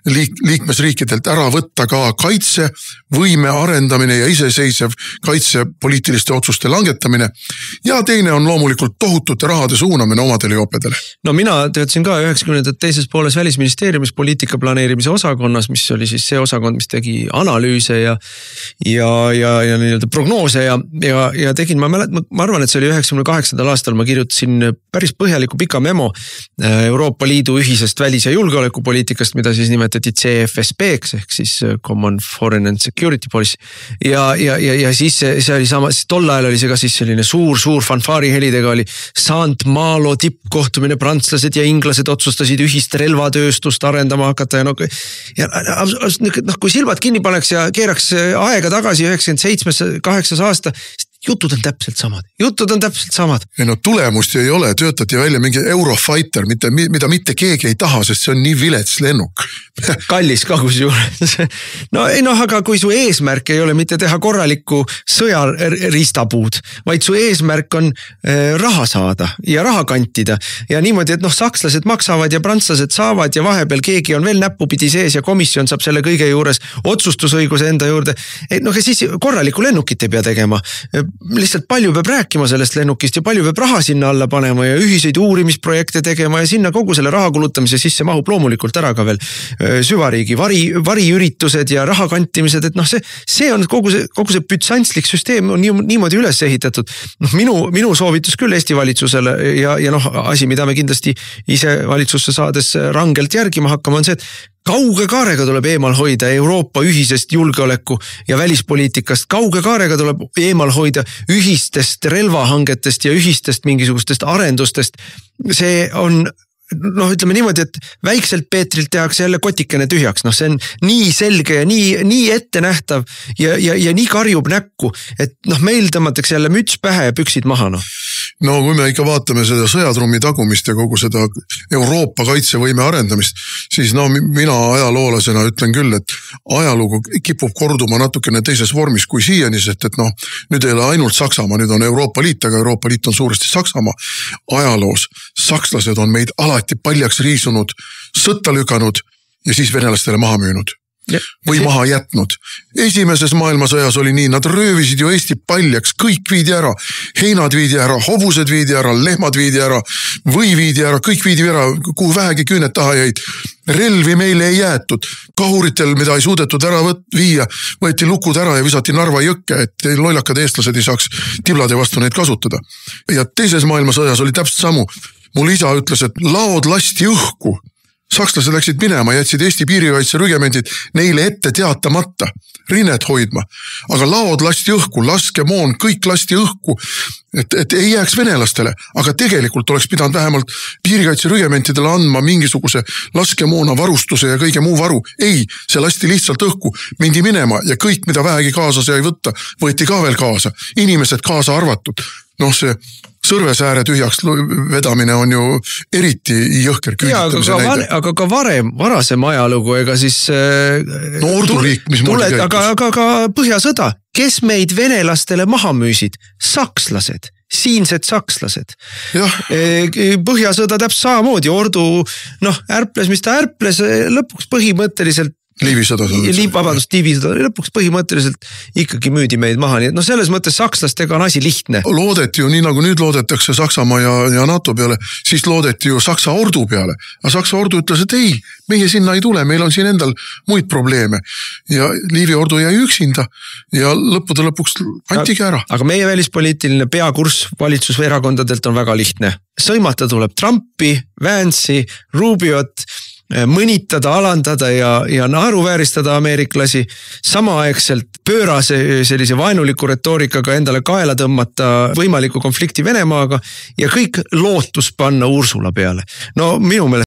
liikmesriikidelt ära võtta ka kaitse, võime arendamine ja iseseisev kaitsepoliitiliste otsuste langetamine. Ja teine on loomulikult tohutute rahade suunamine omadele jopedele. No mina töötasin ka 90. teises pooles välisministeeriumis poliitika planeerimise osakonnas, mis oli siis see osakond, mis tegi analüüse ja nii-öelda prognoose ja tegin, ma arvan, et see oli 98. aastal, ma kirjutasin päris põhjaliku pika memo Euroopa Liidu ühisest välis- ja julgeolekupoliitikast, mida siis nimetati CFSP-ks ehk siis Common Foreign and Security Policy. Ja siis see oli sama, tol ajal oli see ka siis selline suur fanfaari helidega oli Saint Malo tippkohtumine, prantslased ja inglased otsustasid ühist relvatööstust arendama hakata ja kui silmad kinni paneks ja keeraks aega tagasi 97-8 aasta, jutud on täpselt samad. Ja tulemust ei ole, töötati välja mingi Eurofighter, mida mitte keegi ei taha, sest see on nii vilets lennuk. Kallis ka kusjuures. Aga kui su eesmärk ei ole mitte teha korralikku sõjaristapuud, vaid su eesmärk on raha saada ja raha kantida ja niimoodi, et sakslased maksavad ja prantslased saavad ja vahepeal keegi on veel näppupidi sees ja komisjon saab selle kõige juures otsustusõiguse enda juurde. Siis korralikku lennukit ei pea tegema. Lihtsalt palju peab rääkima sellest lennukist ja palju peab raha sinna alla panema ja ühiseid uurimisprojekte tegema ja sinna kogu selle raha kulutamise sisse mahub loomulikult ära ka veel süvariigi variüritused ja raha kantimised, et see on kogu see bütsantslik süsteem on niimoodi üles ehitatud. Minu soovitus küll Eesti valitsusele ja asi, mida me kindlasti ise valitsusse saades rangelt järgima hakkama on see, et kauge kaarega tuleb eemal hoida Euroopa ühisest julgeoleku ja välispoliitikast. Kauge kaarega tuleb eemal hoida ühistest relvahangetest ja ühistest mingisugustest arendustest. See on, ütleme niimoodi, et väikselt Peetrilt tehakse jälle kotikene tühjaks. See on nii selge ja nii ette nähtav ja nii karjub näkku, et meil tõmmatakse jälle müts pähe ja püksid maha. no kui me ikka vaatame seda sõjatrummi tagumist ja kogu seda Euroopa kaitsevõime arendamist, siis no mina ajaloolasena ütlen küll, et ajalugu kipub korduma natukene teises vormis kui siiani, sest et noh, nüüd ei ole ainult Saksamaa, nüüd on Euroopa Liit, aga Euroopa Liit on suuresti Saksamaa ajaloos. Sakslased on meid alati paljaks riisunud, sõtta lükanud ja siis venelastele maha müünud. Või maha jätnud. Esimeses maailmasõjas oli nii, nad röövisid ju Eesti paljaks, kõik viidi ära, heinad viidi ära, hobused viidi ära, lehmad viidi ära, või viidi ära, kõik viidi ära, kuhu vähegi küüned taha jäid. Relvi meile ei jäetud, kahuritel, mida ei suudetud ära viia, võeti lukud ära ja visati Narva jõkke, et lollakad eestlased ei saaks tiblade vastu neid kasutada. Ja teises maailmasõjas oli täpselt samu. Mul isa ütles, et laod lasti õhku. Sakslased läksid minema, jätsid Eesti piirikaitse rügemendid neile ette teatamata, rinnet hoidma. Aga laod lasti õhku, laskemoon, kõik lasti õhku, et ei jääks venelastele. Aga tegelikult oleks pidanud vähemalt piirikaitse rügementidele andma mingisuguse laskemoona varustuse ja kõige muu varu. Ei, see lasti lihtsalt õhku, mindi minema ja kõik, mida vähegi kaasa sai võtta, võeti ka veel kaasa. Inimesed kaasa arvatud. Noh, see Sõrvesääre tühjaks vedamine on ju eriti jõhker küüditamise näide. Aga ka varasem ajalugu, ega siis no orduriik, mis moodi käitus. Aga ka Põhjasõda, kes meid venelastele maha müüsid? Sakslased, siinsed sakslased. Põhjasõda täpselt samamoodi, ordu ärples, mis ta ärples, lõpuks põhimõtteliselt Liivisõda. Liivisõda. Lõpuks põhimõtteliselt ikkagi müüdi meid maha. Nii et selles mõttes sakslastega on asi lihtne. Loodeti ju nii nagu nüüd loodetakse Saksamaa ja NATO peale, siis loodeti ju Saksa ordu peale. Aga Saksa ordu ütles, et ei, meie sinna ei tule, meil on siin endal muid probleeme. Ja Liivi ordu jäi üksinda ja lõppude lõpuks antigi ära. Aga meie välispoliitiline peakurss valitsuserakondadelt on väga lihtne. Sõimata tuleb Trumpi, Vance'i, Rubiot, mõnitada, alandada ja naeruvääristada ameeriklasi, samaaegselt pöörase sellise vaenuliku retoorikaga endale kaela tõmmata võimaliku konflikti Venemaaga ja kõik lootus panna Ursula peale. No minu meelest